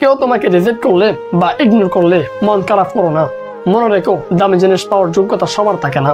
কেউ তোমাকে রিজেক্ট করলে বা ইগনোর করলে মন খারাপ করো না। মনে রেখো, দামি জিনিস পাওয়ার যোগ্যতা সবার থাকে না।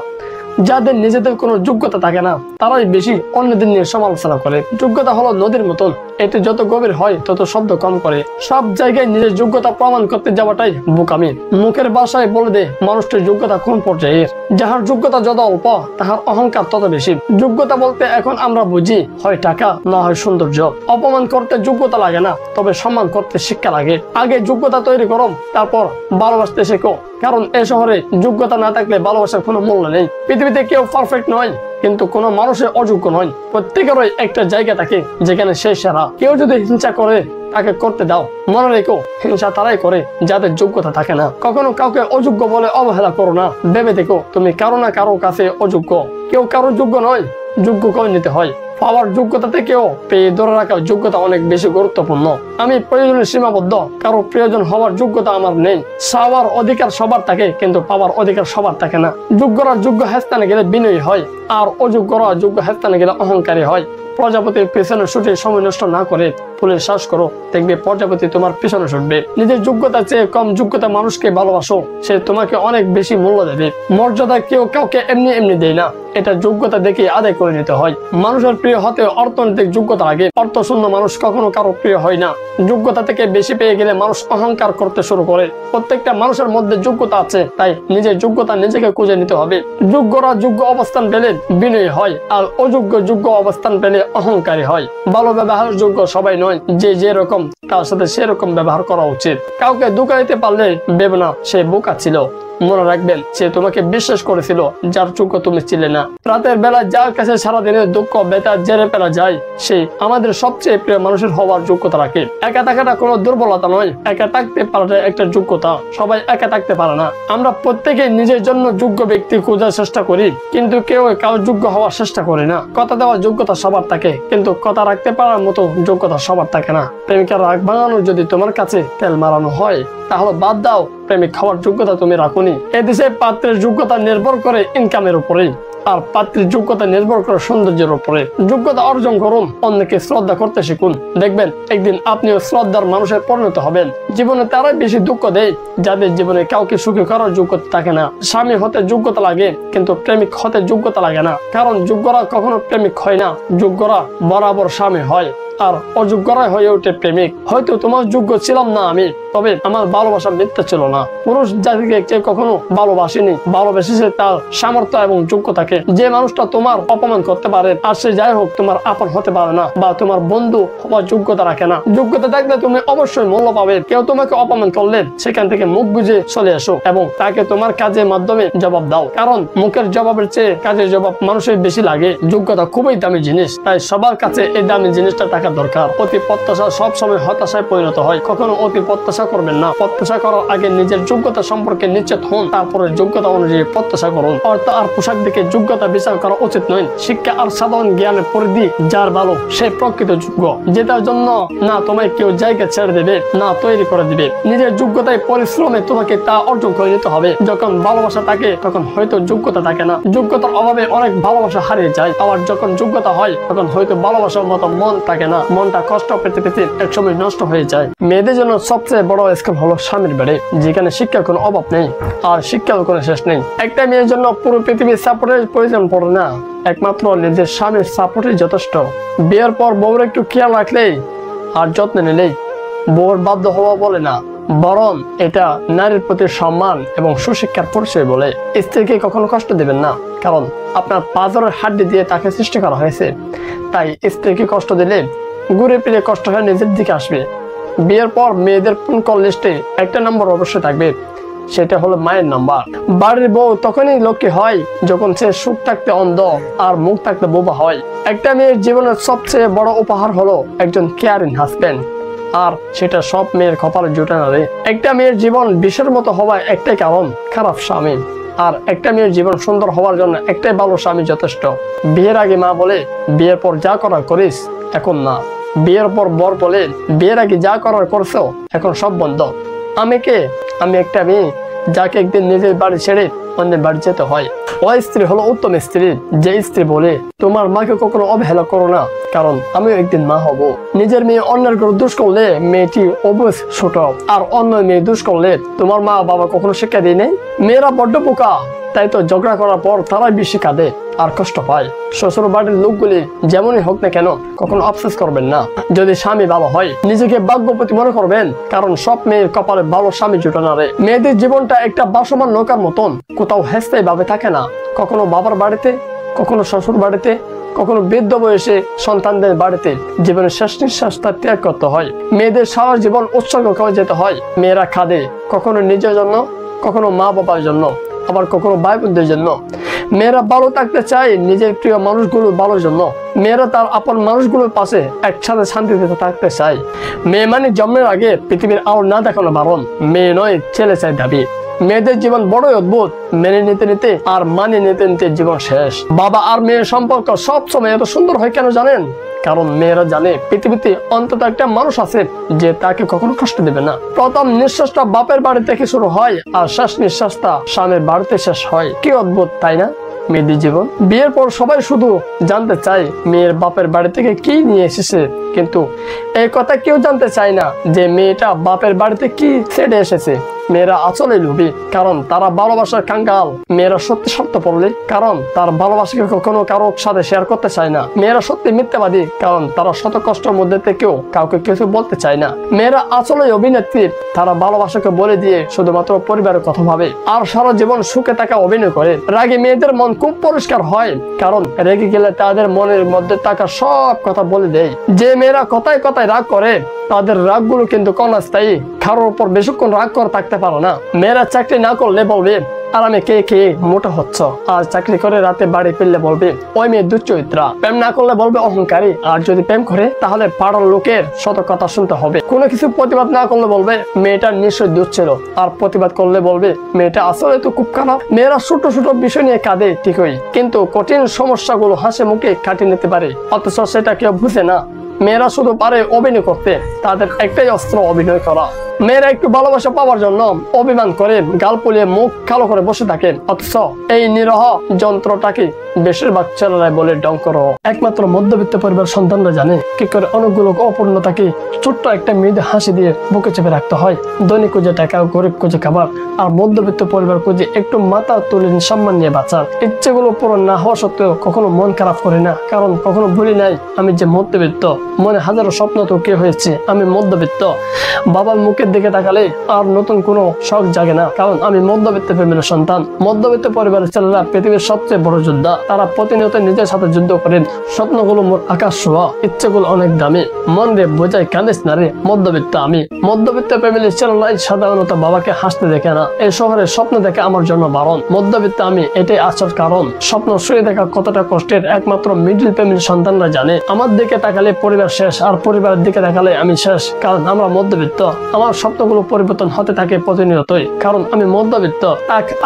যাদের নিজেদের কোনো যোগ্যতা থাকে না তারাই বেশি অন্যদের নিয়ে সমালোচনা করে। যোগ্যতা হলো নদীর মতন, এটি যত গভীর হয় তত শব্দ কম করে। সব জায়গায় নিজের যোগ্যতা প্রমাণ করতে যাওয়াটাই বোকামি। মুখের ভাষায় বলে দে মানুষটির যোগ্যতা কোন পর্যায়ের। যাহার যোগ্যতা যত অল্প তাহার অহংকার তত বেশি। যোগ্যতা বলতে এখন আমরা বুঝি হয় টাকা, না হয় সৌন্দর্য। অপমান করতে যোগ্যতা লাগে না, তবে সম্মান করতে শিক্ষা লাগে। আগে যোগ্যতা তৈরি করো, তারপর ভালোবাসতে শেখো। কারণ এ শহরে যোগ্যতা না থাকলে ভালোবাসার কোনো মূল্য নেই। পৃথিবীতে কেউ পারফেক্ট নয়, কিন্তু কোনো মানুষের অযোগ্য নয়। প্রত্যেকেরই একটা জায়গা থাকে যেখানে সে সেরা। কেউ যদি হিংসা করে তাকে করতে দাও। মনে রেখো, হিংসা তারাই করে যাদের যোগ্যতা থাকে না। কখনো কাউকে অযোগ্য বলে অবহেলা করো না। ভেবে দেখো, তুমি কারো না কারো কাছে অযোগ্য। কেউ কারো যোগ্য নয়, যোগ্য করে নিতে হয়। পাওয়ার যোগ্যতা থেকেও পেয়ে ধরে রাখার যোগ্যতা অনেক বেশি গুরুত্বপূর্ণ। আমি প্রয়োজনে সীমাবদ্ধ, কারো প্রয়োজন হওয়ার যোগ্যতা আমার নেই। চাওয়ার অধিকার সবার থাকে, কিন্তু পাওয়ার অধিকার সবার থাকে না। যোগ্যরা যোগ্য স্থানে গেলে বিনয়ী হয়, আর অযোগ্যরা যোগ্য স্থানে গেলে অহংকারী হয়। প্রজাপতির পেছনে ছুটে সময় নষ্ট না করে ফুলের শ্বাস করো, দেখবে প্রজাপতি তোমার পিছনে ছুটবে। নিজের যোগ্যতার চেয়ে কম যোগ্যতা মানুষকে ভালোবাসো, সে তোমাকে অনেক বেশি মূল্য দেবে। মর্যাদা কেউ কাউকে এমনি এমনি দেয় না, এটা যোগ্যতা দেখে আদায় করে নিতে হয়। মানুষের প্রিয় হতে অর্থনৈতিক যোগ্যতা লাগে। অর্থ শূন্য মানুষ কখনো কারো প্রিয় হয় না। যোগ্যতা থেকে বেশি পেয়ে গেলে মানুষ অহংকার করতে শুরু করে। প্রত্যেকটা মানুষের মধ্যে যোগ্যতা আছে, তাই নিজের যোগ্যতা নিজেকে খুঁজে নিতে হবে। যোগ্যরা যোগ্য অবস্থান পেলে বিনয়ী হয়, আর অযোগ্য যোগ্য অবস্থান পেলে অহংকারী হয়। ভালো ব্যবহার যোগ্য সবাই নয়, যে যেরকম তার সাথে সেরকম ব্যবহার করা উচিত। কাউকে ধোঁকা দিতে পারলে ভেবে না সে বোকা ছিল। মনে রাখবেন, সে তোমাকে বিশ্বাস করেছিল যার যোগ্য তুমি ছিলে না। রাতের বেলা যার কাছে সারাদিনের দুঃখ ব্যথা জেরে ফেলা যায়, সে আমাদের সবচেয়ে প্রিয় মানুষের হওয়ার যোগ্যতা রাখে। একা থাকাটা কোনো দুর্বলতা নয়, একা থাকতে পারাটা একটা যোগ্যতা। সবাই একা থাকতে পারে না। আমরা প্রত্যেকেই নিজের জন্য যোগ্য ব্যক্তি খোঁজার চেষ্টা করি, কিন্তু কেউ কারো যোগ্য হওয়ার চেষ্টা করে না। কথা দেওয়ার যোগ্যতা সবার থাকে, কিন্তু কথা রাখতে পারার মতো যোগ্যতা সবার থাকে না। প্রেমিকার রাগ ভাঙানো যদি তোমার কাছে তেল মারানো হয়, তাহলে বাদ দাও, প্রেমিক খাওয়ার যোগ্যতা তুমি রাখুনি। এদেশে পাত্রের যোগ্যতা নির্ভর করে ইনকামের উপরে, আর পাত্রের যোগ্যতা নির্ভর করে সৌন্দর্যের উপরে। যোগ্যতা অর্জন করুন, অন্যকে শ্রদ্ধা করতে শিখুন। দেখবেন একদিন আপনিও শ্রদ্ধার মানুষের পরিণত হবেন। জীবনে তারাই বেশি দুঃখ দেয় যাদের জীবনে কাউকে সুখী করার যোগ্যতা থাকে না। স্বামী হতে যোগ্যতা লাগে, কিন্তু প্রেমিক হতে যোগ্যতা লাগে না। কারণ যোগ্যরা কখনো প্রেমিক হয় না, যোগ্যরা বরাবর স্বামী হয়, আর অযোগ্যরাই হয়ে ওঠে প্রেমিক। হয়তো তোমার যোগ্য ছিলাম না আমি, তবে আমার ভালোবাসা মিথ্যা ছিল না। পুরুষ জাতিকে কেউ কখনো ভালোবাসেনি, ভালোবেসেছে তার সামর্থ্য এবং যোগ্যতাকে। যে মানুষটা তোমার অপমান করতে পারে, আর সে যাই হোক তোমার আপন হতে পারে না, বা তোমার বন্ধু হওয়ার যোগ্যতা রাখে না। যোগ্যতা থাকলে তুমি অবশ্যই মূল্য পাবে। কেউ তোমাকে অপমান করলে সেখান থেকে মুখ বুঝে চলে আসো এবং তাকে তোমার কাজের মাধ্যমে জবাব দাও। কারণ মুখের জবাবের চেয়ে কাজের জবাব মানুষের বেশি লাগে। যোগ্যতা খুবই দামি জিনিস, তাই সবার কাছে এই দামি জিনিসটা থাকা দরকার। অতি প্রত্যাশা সবসময় হতাশায় পরিণত হয়। কখনো অতি প্রত্যাশা করবেন না। প্রত্যাশা করার আগে নিজের যোগ্যতা সম্পর্কে নিশ্চিত হন, তারপরে যোগ্যতা অনুযায়ী প্রত্যাশা করুন। অর্থ আর পোশাক দেখে যোগ্যতা বিচার করা উচিত নয়। শিক্ষা আর সাধারণ জ্ঞানের পরিধি যার ভালো, সে প্রকৃত যোগ্য। যেটার জন্য না তোমায় কেউ জায়গা ছেড়ে দেবে, না তৈরি করে দিবে। নিজের যোগ্যতায় পরিশ্রমে তোমাকে তা অর্জন করে নিতে হবে। যখন ভালোবাসা থাকে তখন হয়তো যোগ্যতা থাকে না। যোগ্যতার অভাবে অনেক ভালোবাসা হারিয়ে যায়। আবার যখন যোগ্যতা হয় তখন হয়তো ভালোবাসার মতো মন থাকে না। মনটা কষ্ট পেতে পেতে একসময় নষ্ট হয়ে যায়। মেয়েদের জন্য সবচেয়ে বড় স্কিল হলো স্বামীর বেড়ে, যেখানে শিক্ষার কোনো অভাব নেই আর শিক্ষার কোনো শেষ নেই। একটা মেয়ের জন্য পুরো পৃথিবীর সাপোর্টের প্রয়োজন পড়ে না, একমাত্র নিজের স্বামীর সাপোর্টই যথেষ্ট। বিয়ের পর বউর একটু খেয়াল রাখলেই আর যত্ন নিলেই বউর বাধ্য হওয়া বলে না, বরং এটা নারীর প্রতি সম্মান এবং সুশিক্ষার পরিচয় বলে। স্ত্রীকে কখনো কষ্ট দেবেন না, কারণ আপনার পাঁজরের হাড্ডি দিয়ে তাকে সৃষ্টি করা হয়েছে। তাই স্ত্রীকে কষ্ট দিলে ঘুরে ফিরে কষ্ট হয়ে নিজের দিকে আসবে। বিয়ের পর মেয়েদের ফোন কল লিস্টে একটা নম্বর অবশ্যই থাকবে, সেটা হলো মায়ের নাম্বার। বাড়ির বউ তখনই লক্ষ্মী হয় যখন সে সুখ থাকতে অন্ধ আর মুখ থাকতে বোবা হয়। একটা মেয়ের জীবনের সবচেয়ে বড় উপহার হলো একজন কেয়ারিং হাজবেন্ড, আর সেটা সব মেয়ের কপালে জুটে না রে। একটা মেয়ের জীবন বিষের মতো হওয়ার একটাই কারণ, খারাপ স্বামী। আর একটা মেয়ের জীবন সুন্দর হওয়ার জন্য একটাই ভালো স্বামী যথেষ্ট। বিয়ের আগে মা বলে বিয়ের পর যা করার করিস, এখন না। বিয়ের পর বর বলে বিয়ের আগে যা করার করছো, এখন সব বন্ধ। আমি কে? আমি একটা মেয়ে যাকে একদিন নিজের বাড়ি ছেড়ে অন্য বাড়ি যেতে হয়। ওই স্ত্রী হলো উত্তম স্ত্রী, যে স্ত্রী বলে তোমার মাকে কখনো অবহেলা করো না, কারণ আমিও একদিন মা হব। নিজের মেয়ে অন্যের ঘরে দোষ করলে মেয়েটি অবুঝ ছোট, আর অন্য মেয়ে দোষ করলে তোমার মা বাবা কখনো শিক্ষা দিয়ে নেই। মেয়েরা বড্ড বোকা, তাই তো ঝগড়া করার পর তারাই বেশি কাঁদে আর কষ্ট পায়। শ্বশুর বাড়ির লোকগুলি যেমনই হোক না কেন কখনো আফসোস করবেন না। যদি স্বামী ভালো হয় নিজেকে ভাগ্যবতী মনে করবেন, কারণ সব মেয়ের কপালে ভালো স্বামী জুটে না রে। মেয়েদের জীবনটা একটা ভাসমান নৌকার মতন, কোথাও হেসতেই ভাবে থাকে না। কখনো বাবার বাড়িতে, কখনো শ্বশুর বাড়িতে, কখনো বৃদ্ধ বয়সে সন্তানদের বাড়িতে জীবনের শেষ নিঃশ্বাসটা ত্যাগ করতে হয়। মেয়েদের সারা জীবন উৎসর্গ করে যেতে হয়। মেয়েরা কাঁদে কখনো নিজের জন্য, কখনো মা বাবার জন্য, আবার কখনো ভাই বোনদের জন্য। মেয়েরা ভালো থাকতে চায় নিজের প্রিয় মানুষগুলোর ভালোর জন্য। মেয়েরা তার আপন মানুষগুলোর পাশে একসাথে শান্তিতে থাকতে চায়। মেয়ে মানে জন্মের আগে পৃথিবীর আলো না দেখানো বারণ, মেয়ে নয় ছেলে চাই দাবি। মেয়েদের জীবন বড়ই অদ্ভুত, মেনে নিতে নিতে আর মানিয়ে নিতে নিতে জীবন শেষ। বাবা আর মেয়ের সম্পর্ক সব সময় এত সুন্দর হয় কেন জানেন? কারণ মেয়েরা জানে পৃথিবীতে অন্তত একটা মানুষ আছে যে তাকে কখনো কষ্ট দেবে না। প্রথম নিঃশ্বাসটা বাপের বাড়ি থেকে শুরু হয় আর শেষ নিঃশ্বাসটা স্বামীর বাড়িতে শেষ হয়। কি অদ্ভুত তাই না মেয়েদের জীবন? বিয়ের পর সবাই শুধু জানতে চায় মেয়ের বাপের বাড়ি থেকে কি নিয়ে এসেছে, কিন্তু এই কথা কেউ জানতে চায় না যে মেয়েটা বাপের বাড়িতে কি ছেড়ে এসেছে। মেয়েরা আসলে লোভী, কারণ তারা ভালোবাসার কাঙ্গাল। মেয়েরা সত্যি সত্য পড়লে, কারণ তার ভালোবাসাকে কখনো কারো সাথে শেয়ার করতে চায় না। মেয়েরা সত্যি মিথ্যাবাদী, কারণ তারা শত কষ্টের মধ্যে থেকেও কাউকে কিছু বলতে চায় না। মেয়েরা আসলে অভিনেত্রী, তারা ভালোবাসাকে বলে দিয়ে শুধুমাত্র পরিবারের কথা ভাবে আর সারা জীবন সুখে থাকা অভিনয় করে। রাগী মেয়েদের মন খুব পরিষ্কার হয়, কারণ রেগে গেলে তাদের মনের মধ্যে থাকা সব কথা বলে দেয়। যে মেয়েরা কথায় কথায় রাগ করে তাদের রাগগুলো কিন্তু ক্ষণস্থায়ী, কারোর উপর বেশিক্ষণ রাগ করে থাকতে পারো না। মেয়েরা চাকরি না করলে বলবে আর আমি কে কে মোটা হচ্ছ, আর চাকরি করে রাতে বাড়ি ফিরলে বলবে ওই মেয়ে দুশ্চরিত্রা। প্রেম না করলে বলবে অহংকারী, আর যদি প্রেম করে তাহলে পাড়ার লোকের শত কথা শুনতে হবে। কোনো কিছু প্রতিবাদ না করলে বলবে মেয়েটা নিশ্চয়ই দুধ ছিল, আর প্রতিবাদ করলে বলবে মেয়েটা আসলে তো খুব খারাপ। মেয়েরা ছোট ছোট বিষয় নিয়ে কাঁদে ঠিকই, কিন্তু কঠিন সমস্যাগুলো হাসি মুখে কাটিয়ে নিতে পারে, অথচ সেটা কেউ বুঝে না। মেয়েরা শুধু পারে অভিনয় করতে, তাদের একটাই অস্ত্র অভিনয় করা। মেয়েরা একটু ভালোবাসা পাওয়ার জন্য অভিমান করে গাল ফুলিয়ে মুখ কালো করে বসে থাকে, অথচ এই নিরহ যন্ত্রটাকে বেশিরভাগ ছেলেরাই বলে ডঙ্কর। একমাত্র মধ্যবিত্ত পরিবার সন্তানরা জানে কি করে অনেকগুলো অপূর্ণতাকে ছোট্ট একটা মেয়েদের হাসি দিয়ে বুকে চেপে রাখতে হয়। দৈনিক খুঁজে টাকা, গরিব খুঁজে খাবার, আর মধ্যবিত্ত পরিবার খুঁজে একটু মাথা তুলে সম্মান নিয়ে বাঁচার। ইচ্ছেগুলো পূরণ না হওয়া সত্ত্বেও কখনো মন খারাপ করি না, কারণ কখনো ভুলি নাই আমি যে মধ্যবিত্ত। মনে হাজারো স্বপ্ন তো কে হয়েছে, আমি মধ্যবিত্ত। বাবার মুখের দিকে তাকালে আর নতুন কোনো শখ জাগে না, কারণ আমি মধ্যবিত্ত ফ্যামিলির সন্তান। মধ্যবিত্ত পরিবারের ছেলেরা পৃথিবীর সবচেয়ে বড় যোদ্ধা। তারা প্রতিনিয়ত নিজের সাথে যুদ্ধ করেন। স্বপ্নগুলো মোর আকাশ ছোঁয়া, ইচ্ছেগুলো অনেক দামি। মন রে বোঝাই কাঁদিস না রে, মধ্যবিত্ত আমি। মধ্যবিত্ত ফ্যামিলির ছেলেরাই সাধারণত বাবাকে হাসতে দেখে না। এই শহরে স্বপ্ন দেখে আমার জন্য বারণ। মধ্যবিত্ত আমি, এটাই আসল কারণ। স্বপ্ন শুয়ে দেখা কতটা কষ্টের একমাত্র মিডল ফ্যামিলির সন্তানরা জানে। আমার দিকে তাকালে পরিবার শেষ, আর পরিবারের দিকে তাকালে আমি শেষ, কারণ আমরা মধ্যবিত্ত। আমার স্বপ্নগুলো পরিবর্তন হতে থাকে প্রতিনিয়তই, কারণ আমি মধ্যবিত্ত।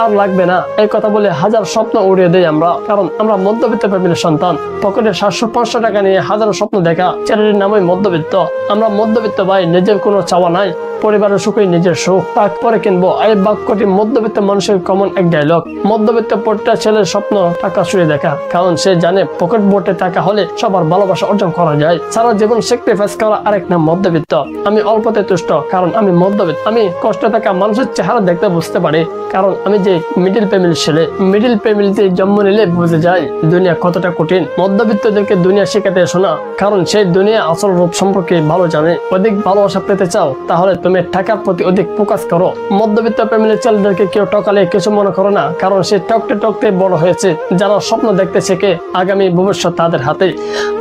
আর লাগবে না এই কথা বলে হাজার স্বপ্ন উড়িয়ে দেয় আমরা, কারণ আমরা মধ্যবিত্ত ফ্যামিলির সন্তান। পকেটে 700-500 টাকা নিয়ে হাজারো স্বপ্ন দেখা ছেলেটির নামই মধ্যবিত্ত। আমরা মধ্যবিত্ত ভাই, নিজের কোনো চাওয়া নাই, পরিবারের সুখই নিজের সুখ। তারপরে কিনবো, এই বাক্যটি মধ্যবিত্ত মানুষের কমন এক ডায়লগ। মধ্যবিত্ত পরিটা ছেলের স্বপ্ন টাকা শুয়ে দেখা, কারণ সে জানে পকেট বোর্ডে টাকা হলে সবার ভালোবাসা অর্জন করা যায়। সারা জীবন স্যাক্রিফাইস করা আরেক নাম মধ্যবিত্ত। আমি অল্পতে তুষ্ট, কারণ আমি মধ্যবিত্ত। আমি কষ্ট থাকা মানুষের চেহারা দেখতে বুঝতে পারি, কারণ আমি যে মিডিল ফ্যামিলির ছেলে। মিডিল ফ্যামিলিতে জন্ম নিলে বুঝে যায় দুনিয়া কতটা কঠিন। মধ্যবিত্তদেরকে দুনিয়া শেখাতে এসো না, কারণ সেই দুনিয়া আসল রূপ সম্পর্কে ভালো জানে। অধিক ভালোবাসা পেতে চাও তাহলে তুমি টাকার প্রতি অধিক ফোকাস করো। মধ্যবিত্ত ফ্যামিলির ছেলেদেরকে কেউ টকালে কিছু মনে করো না, কারণ সে টকতে বড় হয়েছে। যারা স্বপ্ন দেখতে শেখে আগামী ভবিষ্যৎ তাদের হাতে।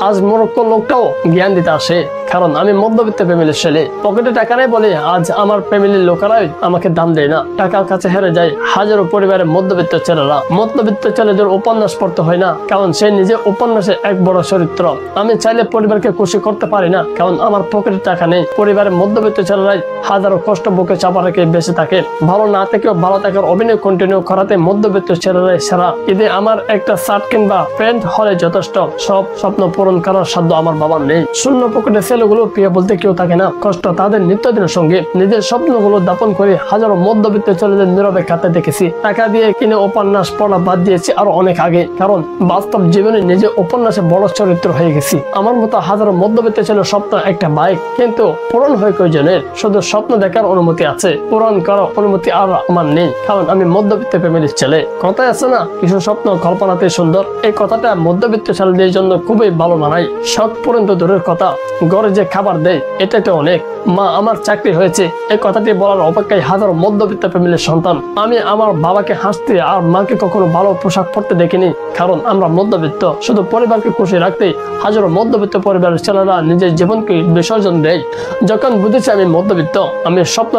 আজ মূর্খ লোকটাও জ্ঞান দিতে আসে, কারণ আমি মধ্যবিত্ত ফ্যামিলির ছেলে। পকেটে টাকা নেই বলে আজ আমার ফ্যামিলির লোকেরাই আমাকে দাম দেয় না, টাকার কাছে হেরে যায় হাজারো পরিবারের মধ্যবিত্ত ছেলেরা। মধ্যবিত্ত ছেলেদের উপন্যাস পড়তে হয় না, কারণ সে নিজে উপন্যাসে এক বড় চরিত্র। আমি চাইলে পরিবারকে খুশি করতে পারি না, কারণ আমার পকেটে টাকা নেই। পরিবারের মধ্যবিত্ত ছেলেরাই হাজারো কষ্ট বুকে চাপা রেখে বেঁচে থাকে। ভালো না থেকেও ভালো থাকার অভিনয় কন্টিনিউ করাতে মধ্যবিত্ত ছেলেরাই সেরা। ঈদে আমার একটা শার্ট কিংবা প্যান্ট হলে যথেষ্ট। সব স্বপ্ন পূরণ করার সাধ্য আমার বাবার নেই। শূন্য পকেটে ছেলেগুলো প্রিয় বলতে কেউ থাকে না, কষ্ট তাদের নিত্যদিনের সঙ্গী। সঙ্গে নিজের স্বপ্নগুলো দাপন করে হাজারো মধ্যবিত্ত ছেলেদের নীরবে কাঁদতে দেখেছি। টাকা দিয়ে কিনে উপন্যাস পড়া বাদ দিয়েছি আরো অনেক আগে, কারণ বাস্তব জীবনে নিজে উপন্যাসে বড় চরিত্র হয়ে গেছি। আমার মতো হাজারো মধ্যবিত্ত ছেলের স্বপ্ন একটা বাইক, কিন্তু পূরণ হয় কয়জনের? শুধু স্বপ্ন দেখার অনুমতি আছে, পূরণ করার অনুমতি আর আমার নেই, কারণ আমি মধ্যবিত্ত ফ্যামিলির ছেলে। কথায় আছে না, কিছু স্বপ্ন কল্পনাতে সুন্দর। এই কথাটা মধ্যবিত্ত ছেলেদের জন্য খুবই ভালো মানায়। শখ পূরণ তো দূরের কথা, ঘরে যে খাবার দেয় এটাই তো অনেক। মা আমার চাকরি হয়েছে এই কথাটি বলার অপেক্ষায় হাজারো মধ্যবিত্ত ফ্যামিলির সন্তান। আমি আমার বাবাকে হাসতে আর মাকে কখনো ভালো পোশাক পরতে দেখিনি, কারণ আমরা মধ্যবিত্ত। শুধু পরিবারকে খুশি রাখতে হাজারো মধ্যবিত্ত পরিবারের ছেলেরা নিজের জীবনকে বিসর্জন দেয়। যখন বুঝেছি আমি মধ্যবিত্ত, আমি স্বপ্ন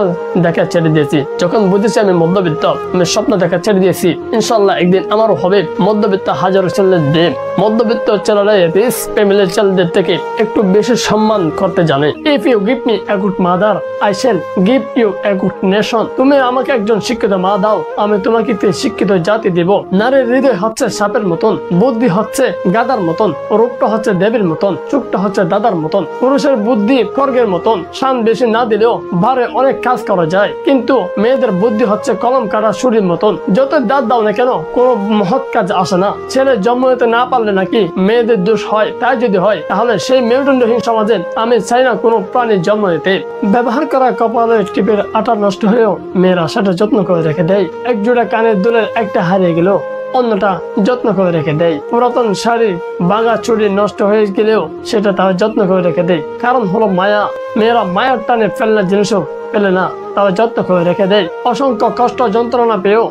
দেখা ছেড়ে দিয়েছি। যখন বুঝেছি আমি মধ্যবিত্ত, আমি স্বপ্ন দেখা ছেড়ে দিয়েছি। ইনশাল্লাহ একদিন আমারও হবে মধ্যবিত্ত হাজারো ছেলেদের দিন। মধ্যবিত্ত ছেলেরা রিচ ফ্যামিলির ছেলেদের থেকে একটু বেশি সম্মান করতে জানে। If you give me a good mother, I shall give you a good nation. তুমি আমাকে একজন শিক্ষিত মা দাও, আমি তোমাকে শিক্ষিত জাতি দিব। নারীর হৃদয় হচ্ছে সাপের মতন, বুদ্ধি হচ্ছে গাদার মতন, রূপটা হচ্ছে দেবীর মতন, চুপটা হচ্ছে দাদার মতন। পুরুষের বুদ্ধি খড়গের মতন, শান বেশি না দিলেও ভারে অনেক কাজ করা যায়, কিন্তু মেয়েদের বুদ্ধি হচ্ছে কলম কাটা ছুরির মতন। যত দাঁত দাও না কেন, কোনো মহৎ কাজ আসে না। ছেলে জন্ম নিতে না পারলে নাকি মেয়েদের দোষ হয়? তাই যদি হয়, তাহলে সেই মেরুদণ্ডহীন সমাজে আমি চাই না কোনো প্রাণীর জন্ম নিতে। ব্যবহার করা কপালের টিপের আটা নষ্ট হয়েও মেয়েরা সেটা যত্ন করে রেখে দেয়। এক জোড়া কানের দুলের একটা হারিয়ে গেল, অন্যটা যত্ন করে রেখে দেয়। পুরাতন শাড়ি ভাঙা চুড়ি নষ্ট হয়ে গেলেও সেটা তারা যত্ন করে রেখে দেয়। কারণ হলো মায়া। মেয়েরা মায়ার টানে ফেলনা জিনিসও ফেলে না, তারা যত্ন করে রেখে দেয়। অসংখ্য কষ্ট যন্ত্রণা পেয়েও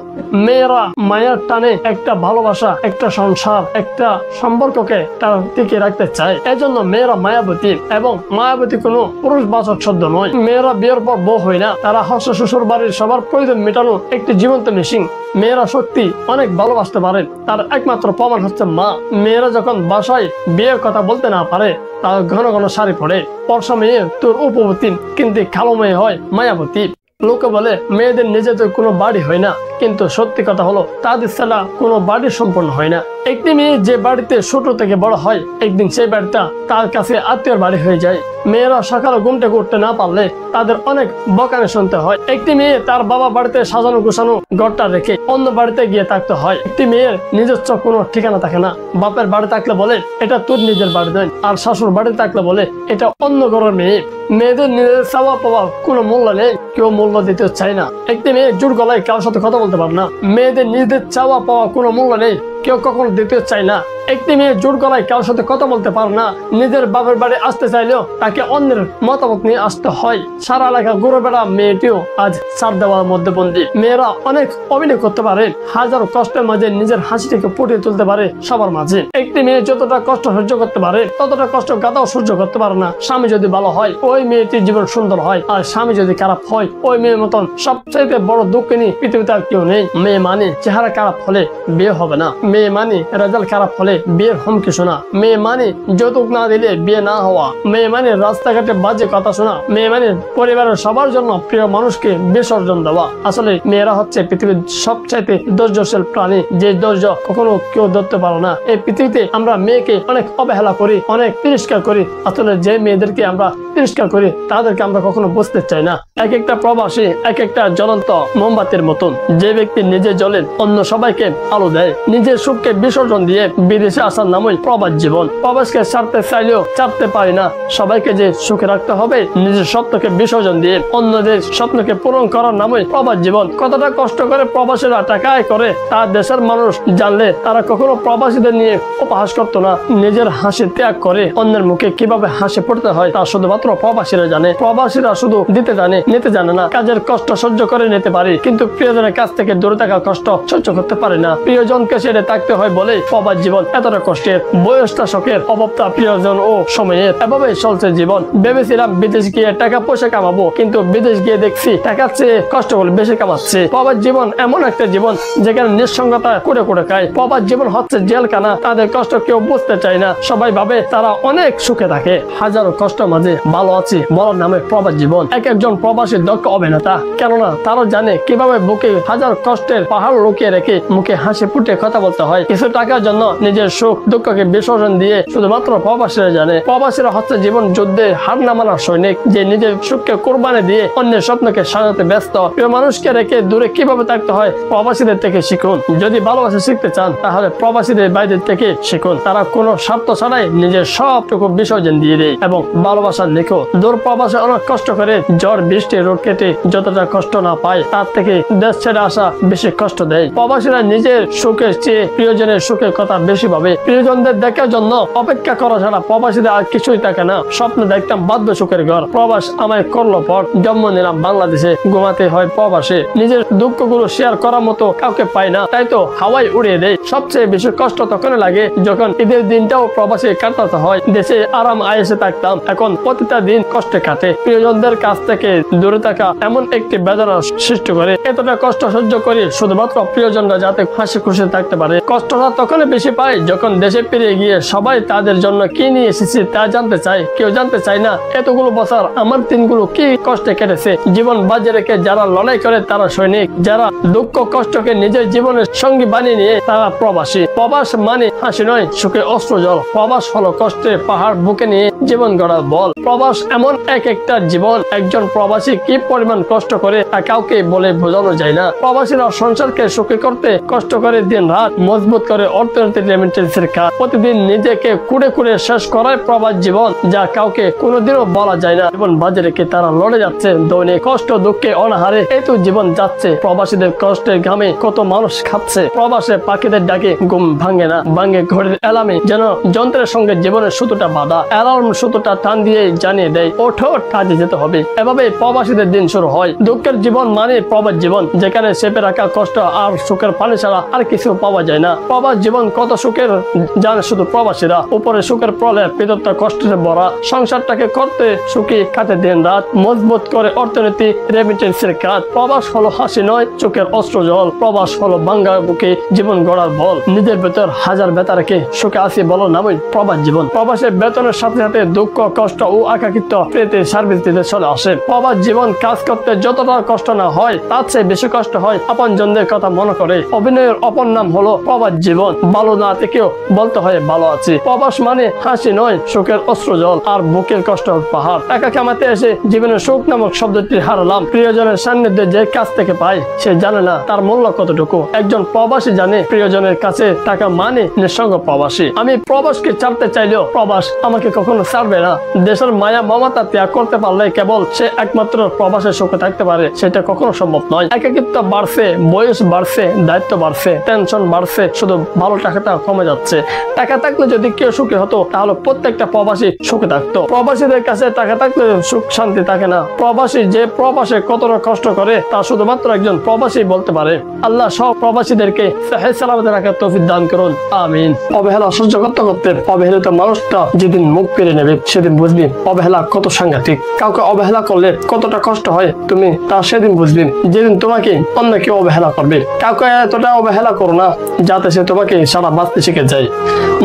মেয়েরা মায়ের টানে একটা ভালোবাসা, একটা সংসার, একটা সম্পর্ককে তারা টিকে রাখতে চায়। এজন্য মেয়েরা মায়াবতী, এবং মায়াবতী কোনো পুরুষবাচক শব্দ নয়। মেয়েরা বিয়ের পর বউ হয় না, তারা হস্ত শ্বশুর বাড়ির সবার প্রয়োজন মেটানো একটি জীবন্ত মেশিন। মেয়েরা সত্যি অনেক ভালোবাসতে পারে, তার একমাত্র প্রমাণ হচ্ছে মা। মেয়েরা যখন বাসায় বিয়ের কথা বলতে না পারে, তার ঘন ঘন শাড়ি পরে। পরশা মেয়ে তোর উপবতী, কিন্তু কালো মেয়ে হয় মায়াবতী। লোকে বলে মেয়েদের নিজেদের কোনো বাড়ি হয় না, কিন্তু সত্যি কথা হলো তাদের ছাড়া কোনো বাড়ি সম্পূর্ণ হয় না। একটি মেয়ে যে বাড়িতে ছোট থেকে বড় হয়, একদিন সেই বাড়িটা তার কাছে আত্মীয়র বাড়ি হয়ে যায়। মেয়েরা সকালে ঘুম থেকে উঠতে না পারলে তাদের অনেক বকানে শুনতে হয়। একটি মেয়ে তার বাবা বাড়িতে সাজানো গোছানো ঘরটা রেখে অন্য বাড়িতে গিয়ে থাকতে হয়। একটি মেয়ের নিজস্ব কোনো ঠিকানা থাকে না। বাপের বাড়ি থাকলে বলে এটা তোর নিজের বাড়ি নয়, আর শাশুর বাড়ি থাকলে বলে এটা অন্য ঘরের মেয়ে। মেয়েদের নিজের চাওয়া পাওয়া কোনো মূল্য নেই, কেউ মূল্য দিতে চায় না। একটি মেয়ে জোর গলায় কারোর সাথে কথা বলতে পারে না। মেয়েদের নিজেদের চাওয়া পাওয়া কোনো মূল্য নেই, কেউ কখনো দিতে চায় না। একটি মেয়ে জোর গলায় কারোর সাথে কথা বলতে পারে না। নিজের বাপের বাড়ি আসতে চাইলেও তাকে অন্যের মতামত নিয়ে আসতে হয়। সারা এলাকা ঘুরে বেড়া মেয়েটিও আজ ছাড় দেওয়ার মধ্যে বন্দী। মেয়েরা অনেক অভিনয় করতে পারে, হাজারো কষ্টের মাঝে নিজের হাসিটিকে ফুটিয়ে তুলতে পারে সবার মাঝে। একটি মেয়ে যতটা কষ্ট সহ্য করতে পারে, ততটা কষ্ট গাদাও সহ্য করতে পারে না। স্বামী যদি ভালো হয়, ওই মেয়েটির জীবন সুন্দর হয়, আর স্বামী যদি খারাপ হয়, ওই মেয়ের মতন সবচাইতে বড় দুঃখিনী পৃথিবীতে আর কেউ নেই। মেয়ে মানে চেহারা খারাপ হলে বিয়ে হবে না, মেয়ে মানে রেজাল্ট খারাপ হলে বিয়ের হুমকি শোনা, মেয়ে মানে যৌতুক না দিলে বিয়ে না হওয়া, মেয়ে মানে রাস্তাঘাটে বাজে কথা শোনা, মেয়ে মানে পরিবারের সবার জন্য প্রিয় মানুষকে বিসর্জন দেওয়া। আসলে মেয়েরা হচ্ছে পৃথিবীর সবচাইতে ধৈর্যশীল প্রাণী, যে ধৈর্য কখনো কেউ ধরতে পারো না। এই পৃথিবীতে আমরা মেয়েকে অনেক অবহেলা করি, অনেক তিরস্কার করি। আসলে যে মেয়েদেরকে আমরা তিরস্কার করি তাদেরকে আমরা কখনো বুঝতে চাই না। এক একটা প্রবাসী এক একটা জ্বলন্ত মোমবাতির মতন। যে ব্যক্তি নিজে জ্বলে অন্য সবাইকে আলো দেয়, নিজের সুখকে বিসর্জন দিয়ে বিদেশে আসার নামই প্রবাস জীবন। প্রবাসকে ছাড়তে চাইলেও ছাড়তে পারি না। সবাইকে যে সুখে রাখতে হবে, নিজের স্বপ্নকে বিসর্জন দিয়ে অন্যদের স্বপ্নকে পূরণ করার নামই প্রবাস জীবন। কতটা কষ্ট করে প্রবাসীরা টাকা আয় করে তার দেশের মানুষ জানলে তারা কখনো প্রবাসীদের নিয়ে উপহাস করতো না। নিজের হাসি ত্যাগ করে অন্যের মুখে কিভাবে হাসি পড়তে হয় তা শুধুমাত্র প্রবাসীরা জানে। প্রবাসীরা শুধু দিতে জানে, নিতে জানে না। কাজের কষ্ট সহ্য করে নিতে পারে, কিন্তু প্রিয়জনের কাছ থেকে দূরে থাকার কষ্ট সহ্য করতে পারে না। প্রিয়জনকে ছেড়ে থাকতে হয় বলে প্রবাস জীবন এতটা কষ্টের। বয়সটা শখের, অভাবটা প্রিয়জন ও সময়ের। এভাবেই চলছে জীবন। ভেবেছিলাম বিদেশ গিয়ে টাকা পয়সা কামাবো, কিন্তু বিদেশ গিয়ে দেখছি টাকার চেয়ে কষ্ট করে বেশি কামাচ্ছে। প্রবাস জীবন এমন একটা জীবন যেখানে নিঃসঙ্গতা করে করে খায়। প্রবাস জীবন হচ্ছে জেলখানা। তাদের কষ্ট কেউ বুঝতে চায় না। সবাই ভাবে তারা অনেক সুখে থাকে। হাজারো কষ্ট মাঝে ভালো আছে বলার নামে প্রবাস জীবন। এক একজন প্রবাসী দক্ষ অভিনেতা, কেননা তারা জানে কিভাবে বুকে হাজার কষ্টের পাহাড় লুকিয়ে রেখে মুখে হাসি ফুটে কথা বলতে হয়। কিছু টাকার জন্য নিজের নিজের সুখ দুঃখকে বিসর্জন দিয়ে শুধুমাত্র প্রবাসীরা জানে। প্রবাসীরা হচ্ছে জীবন যুদ্ধে হার না মানার সৈনিক, যে নিজের সুখকে কোরবানি দিয়ে অন্যের স্বপ্নকে সাজাতে ব্যস্ত। প্রিয় মানুষকে রেখে দূরে কিভাবে থাকতে হয় প্রবাসীদের থেকে শিখুন। যদি ভালোবাসা শিখতে চান তাহলে প্রবাসীদের বাইরে থেকে শিখুন। তারা কোনো স্বার্থ ছাড়াই নিজের সবটুকু বিসর্জন দিয়ে দেয় এবং ভালোবাসা লেখো। দূর প্রবাসে অনেক কষ্ট করে ঝড় বৃষ্টি রোদ কেটে যতটা কষ্ট না পায় তার থেকে দেশ ছেড়ে আসা বেশি কষ্ট দেয়। প্রবাসীরা নিজের সুখের চেয়ে প্রিয়জনের সুখের কথা বেশি ভাবে। প্রিয়জনদের দেখার জন্য অপেক্ষা করা ছাড়া প্রবাসীদের আর কিছুই থাকে না। স্বপ্ন দেখতাম বাধ্য সুখের ঘর, প্রবাস আমায় করলো পর। জন্ম নিলাম বাংলাদেশে, ঘুমাতে হয় প্রবাসে। নিজের দুঃখগুলো শেয়ার করার মতো কাউকে পাই না, তাই তো হাওয়ায় উড়িয়ে দেয়। সবচেয়ে বেশি কষ্ট তখন লাগে যখন ঈদের দিনটাও প্রবাসে কাটাতে হয়। দেশে আরাম আয়েসে থাকতাম, এখন প্রতিটা দিন কষ্টে কাটে। প্রিয়জনদের কাছ থেকে দূরে থাকা এমন একটি বেদনা সৃষ্টি করে। এতটা কষ্ট সহ্য করি শুধুমাত্র প্রিয়জনরা যাতে হাসি খুশি থাকতে পারে। কষ্টটা তখনই বেশি পায় যখন দেশে ফিরে গিয়ে সবাই তাদের জন্য কি নিয়ে এসেছে তা জানতে চায়। কেউ জানতে চায় না এতগুলো বছর আমার দিনগুলো কি কষ্টে কেটেছে। জীবন বাজে রেখে যারা লড়াই করে তারা সৈনিক, যারা দুঃখ কষ্টকে নিজের জীবনের সঙ্গী বানিয়ে নিয়ে তারা প্রবাসী। প্রবাস মানে হাসি নয়, সুখে অশ্রু জল। প্রবাস হলো কষ্টে পাহাড় বুকে নিয়ে জীবন গড়ার বল। প্রবাস এমন এক একটা জীবন, একজন প্রবাসী কি পরিমাণ কষ্ট করে তা কাউকে বলে বোঝানো যায় না। প্রবাসীরা সংসারকে সুখী করতে কষ্ট করে দিন রাত, মজবুত করে অর্থনৈতিক রেমিটেন্সের কাজ। প্রতিদিন নিজেকে কুড়ে কুড়ে শেষ করায় প্রবাস জীবন, যা কাউকে কোনোদিনও বলা যায় না। জীবন বাজে রেখে তারা লড়ে যাচ্ছে দৈনিক কষ্ট দুঃখে অনাহারে। এই তো জীবন যাচ্ছে। প্রবাসীদের কষ্টের ঘামে কত মানুষ খাচ্ছে। প্রবাসে পাখিদের ডাকে ঘুম ভাঙে না, ভাঙে ঘড়ির অ্যালার্মে যেন যন্ত্রের সঙ্গে জীবনের সুতোটা বাঁধা। অ্যালার্ম সুতোটা টান দিয়ে জানিয়ে দেয় ওঠো, কাজে যেতে হবে। এভাবে প্রবাসীদের দিন শুরু হয়। দুঃখের জীবন মানে প্রবাস জীবন, যেখানে চেপে রাখা কষ্ট আর সুখের পানি ছাড়া আর কিছু পাওয়া যায় না। প্রবাস জীবন কত সুখের জানে শুধু প্রবাসীরা। উপরে সুখের প্রলেপ, ভিতরটা কষ্টের ভরা। সংসারটাকে করতে সুখী কাটে দিন রাত, মজবুত করে অর্থনীতি রেমিটেন্সের কাজ। প্রবাস হলো হাসি নয়, চোখের অস্ত্র জল। প্রবাস হলো বাঙ্গা বুকে জীবন গড়ার বল। নিজের ভেতর হাজার ব্যথা রেখে সুখে আসি বলো নামই প্রবাস জীবন। প্রবাসের বেতনের সাথে সাথে দুঃখ কষ্ট ও একাকিত্ব পেতে সার্ভিস দিতে চলে আসে। প্রবাস জীবন কাজ করতে যতটা কষ্ট না হয় তার চেয়ে বেশি কষ্ট হয় আপন জনদের কথা মনে করে। অভিনয়ের অপর নাম হলো প্রবাস জীবন। ভালো না থেকেও বলতে হয় ভালো আছি। প্রবাস মানে হাসি নয়, সুখের অস্ত্র জল আর বুকের কষ্ট পাহাড়। একা কামাতে এসে জীবনের সুখ নামক শব্দটি হারালাম। প্রিয়জনের সান্নিধ্যে যে কাছ থেকে পায় সে জানে না তার মূল্য কতটুকু। একজন প্রবাসী জানে প্রিয়জনের কাছে টাকা মানে নিঃসঙ্গ প্রবাসী। আমি প্রবাসকে ছাড়তে চাইলেও প্রবাস আমাকে কখনো ছাড়বে না। দেশের মায়া মমতা ত্যাগ করতে পারলে কেবল সে একমাত্র প্রবাসে সুখে থাকতে পারে, সেটা কখনো সম্ভব নয়। একাকিত্ব বাড়ছে, বয়স বাড়ছে, দায়িত্ব বাড়ছে, টেনশন বাড়ছে, শুধু ভালো টাকাটা কমে যাচ্ছে। টাকা থাকলে যদি কেউ সুখী হতো তাহলে প্রত্যেকটা প্রবাসী সুখে থাকতো। প্রবাসীদের কাছে টাকা থাকলে সুখ শান্তি থাকে না। প্রবাসী যে প্রবাসে কতটা কষ্ট করে তা শুধুমাত্র একজন প্রবাসী বলতে পারে। আল্লাহ সব প্রবাসীদেরকে সহিহ সালামতে রাখার তৌফিক দান করুন, আমিন। অবহেলা সহ্য করতে করতে অবহেলিত মানুষটা যেদিন মুখ পেরে নেবে সেদিন বুঝবি অবহেলা কত সাংঘাতিক। কাউকে অবহেলা করলে কতটা কষ্ট হয় তুমি তা সেদিন বুঝবি যেদিন তোমাকে অন্য কেউ অবহেলা করবে। কাউকে এতটা অবহেলা করো না যাতে সে তোমাকে সারা বাঁচতে শিখে যায়।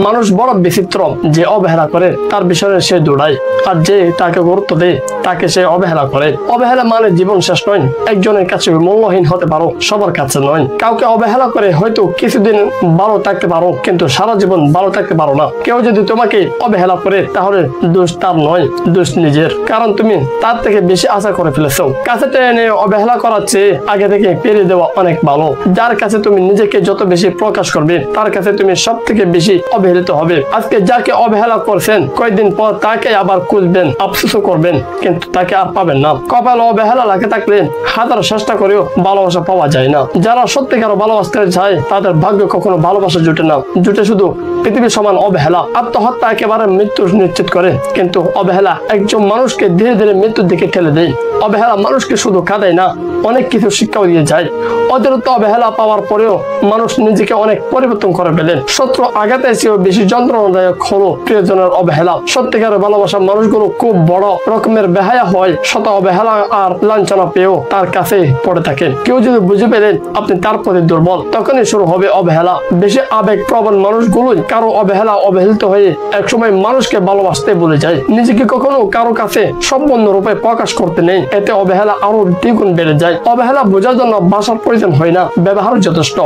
মানুষ বড় বিচিত্র, যে অবহেলা করে তার বিষয়ে সে দৌড়ায়, আর যে তাকে গুরুত্ব দেয় তাকে সে অবহেলা করে। অবহেলা মানে জীবন শেষ নয়, একজনের কাছে মূল্যহীন হতে পারো, সবার কাছে নয়। কাউকে অবহেলা করে হয়তো কিছুদিন ভালো থাকতে পারো, কিন্তু সারা জীবন ভালো থাকতে পারো না। কেউ যদি তোমাকে অবহেলা করে তাহলে দোষ তার নয়, দোষ নিজের, কারণ তুমি তার থেকে বেশি আশা করে ফেলেছো। কাছে টেনে অবহেলা করার চেয়ে আগে থেকে পেরিয়ে দেওয়া অনেক ভালো। যার কাছে তুমি নিজেকে যত বেশি প্রকাশ করবে তার কাছে তুমি সব থেকে বেশি অবহেলিত হবে। আজকে যাকে অবহেলা করছেন কয়েকদিন পর তাকে আবার খুঁজবেন, আফসোস করবেন, কিন্তু তাকে আর পাবেন না। কপাল অবহেলা লাগে থাকলে হাজার চেষ্টা করেও ভালোবাসা পাওয়া যায় না। যারা সত্যিকার ভালোবাসতে চায় তাদের ভাগ্য কখনো ভালোবাসা জুটে না, জুটে শুধু পৃথিবীর সমান অবহেলা। আত্মহত্যা একেবারে মৃত্যু নিশ্চিত করে, কিন্তু অবহেলা একজন মানুষকে ধীরে ধীরে মৃত্যুর দিকে ঠেলে দেয়। অবহেলা মানুষকে শুধু কাঁদায় না, অনেক কিছু শিক্ষাও দিয়ে যায়। অতিরিক্ত অবহেলা পাওয়ার পরেও মানুষ নিজেকে অনেক পরিবর্তন করে ফেলেন। শত্রু আঘাতে এসেও বেশি যন্ত্রণাদায়ক হলো প্রিয়জনের অবহেলা। সত্যিকারের ভালোবাসা মানুষগুলো খুব বড় রকমের বেহায়া হয়, শত অবহেলা আর লাঞ্ছনা পেয়েও তার কাছে পড়ে থাকে। কেউ যদি বুঝে পেলেন আপনি তার প্রতি দুর্বল, তখনই শুরু হবে অবহেলা। বেশি আবেগ প্রবণ মানুষগুলোই কারো অবহেলা অবহেলিত হয়ে একসময় মানুষকে ভালোবাসতে ভুলে যায়। নিজেকে কখনো কারো কাছে সম্পূর্ণ রূপে প্রকাশ করতে নেই, এতে অবহেলা আরো দ্বিগুণ বেড়ে যায়। অবহেলা বোঝার জন্য ভাষার প্রয়োজন হয় না, ব্যবহার যথেষ্ট।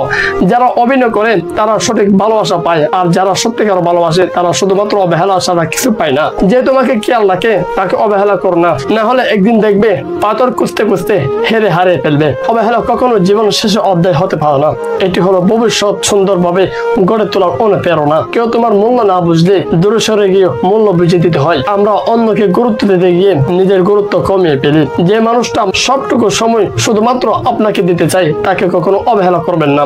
যারা অভিনয় করে তারা সঠিক ভালোবাসা পায়, আর যারা সত্যিকার ভালোবাসে তারা শুধুমাত্র অবহেলা ছাড়া কিছু পায় না। যে তোমাকে খেয়াল রাখে তাকে অবহেলা করো না, না হলে একদিন দেখবে পাথর খুঁজতে খুঁজতে হেরে হারিয়ে ফেলবে। অবহেলা কখনো জীবন শেষে অধ্যায় হতে পারে না, এটি হলো ভবিষ্যৎ সুন্দরভাবে গড়ে তোলার অনুপ্রেরণা। কেউ তোমার মূল্য না বুঝলে দূরে সরে গিয়ে মূল্য বুঝে দিতে হয়। আমরা অন্যকে গুরুত্ব দিতে গিয়ে নিজের গুরুত্ব কমিয়ে ফেলি। যে মানুষটা সবটুকু সময় শুধুমাত্র আপনাকে দিতে চাই তাকে কখনো অবহেলা করবেন না।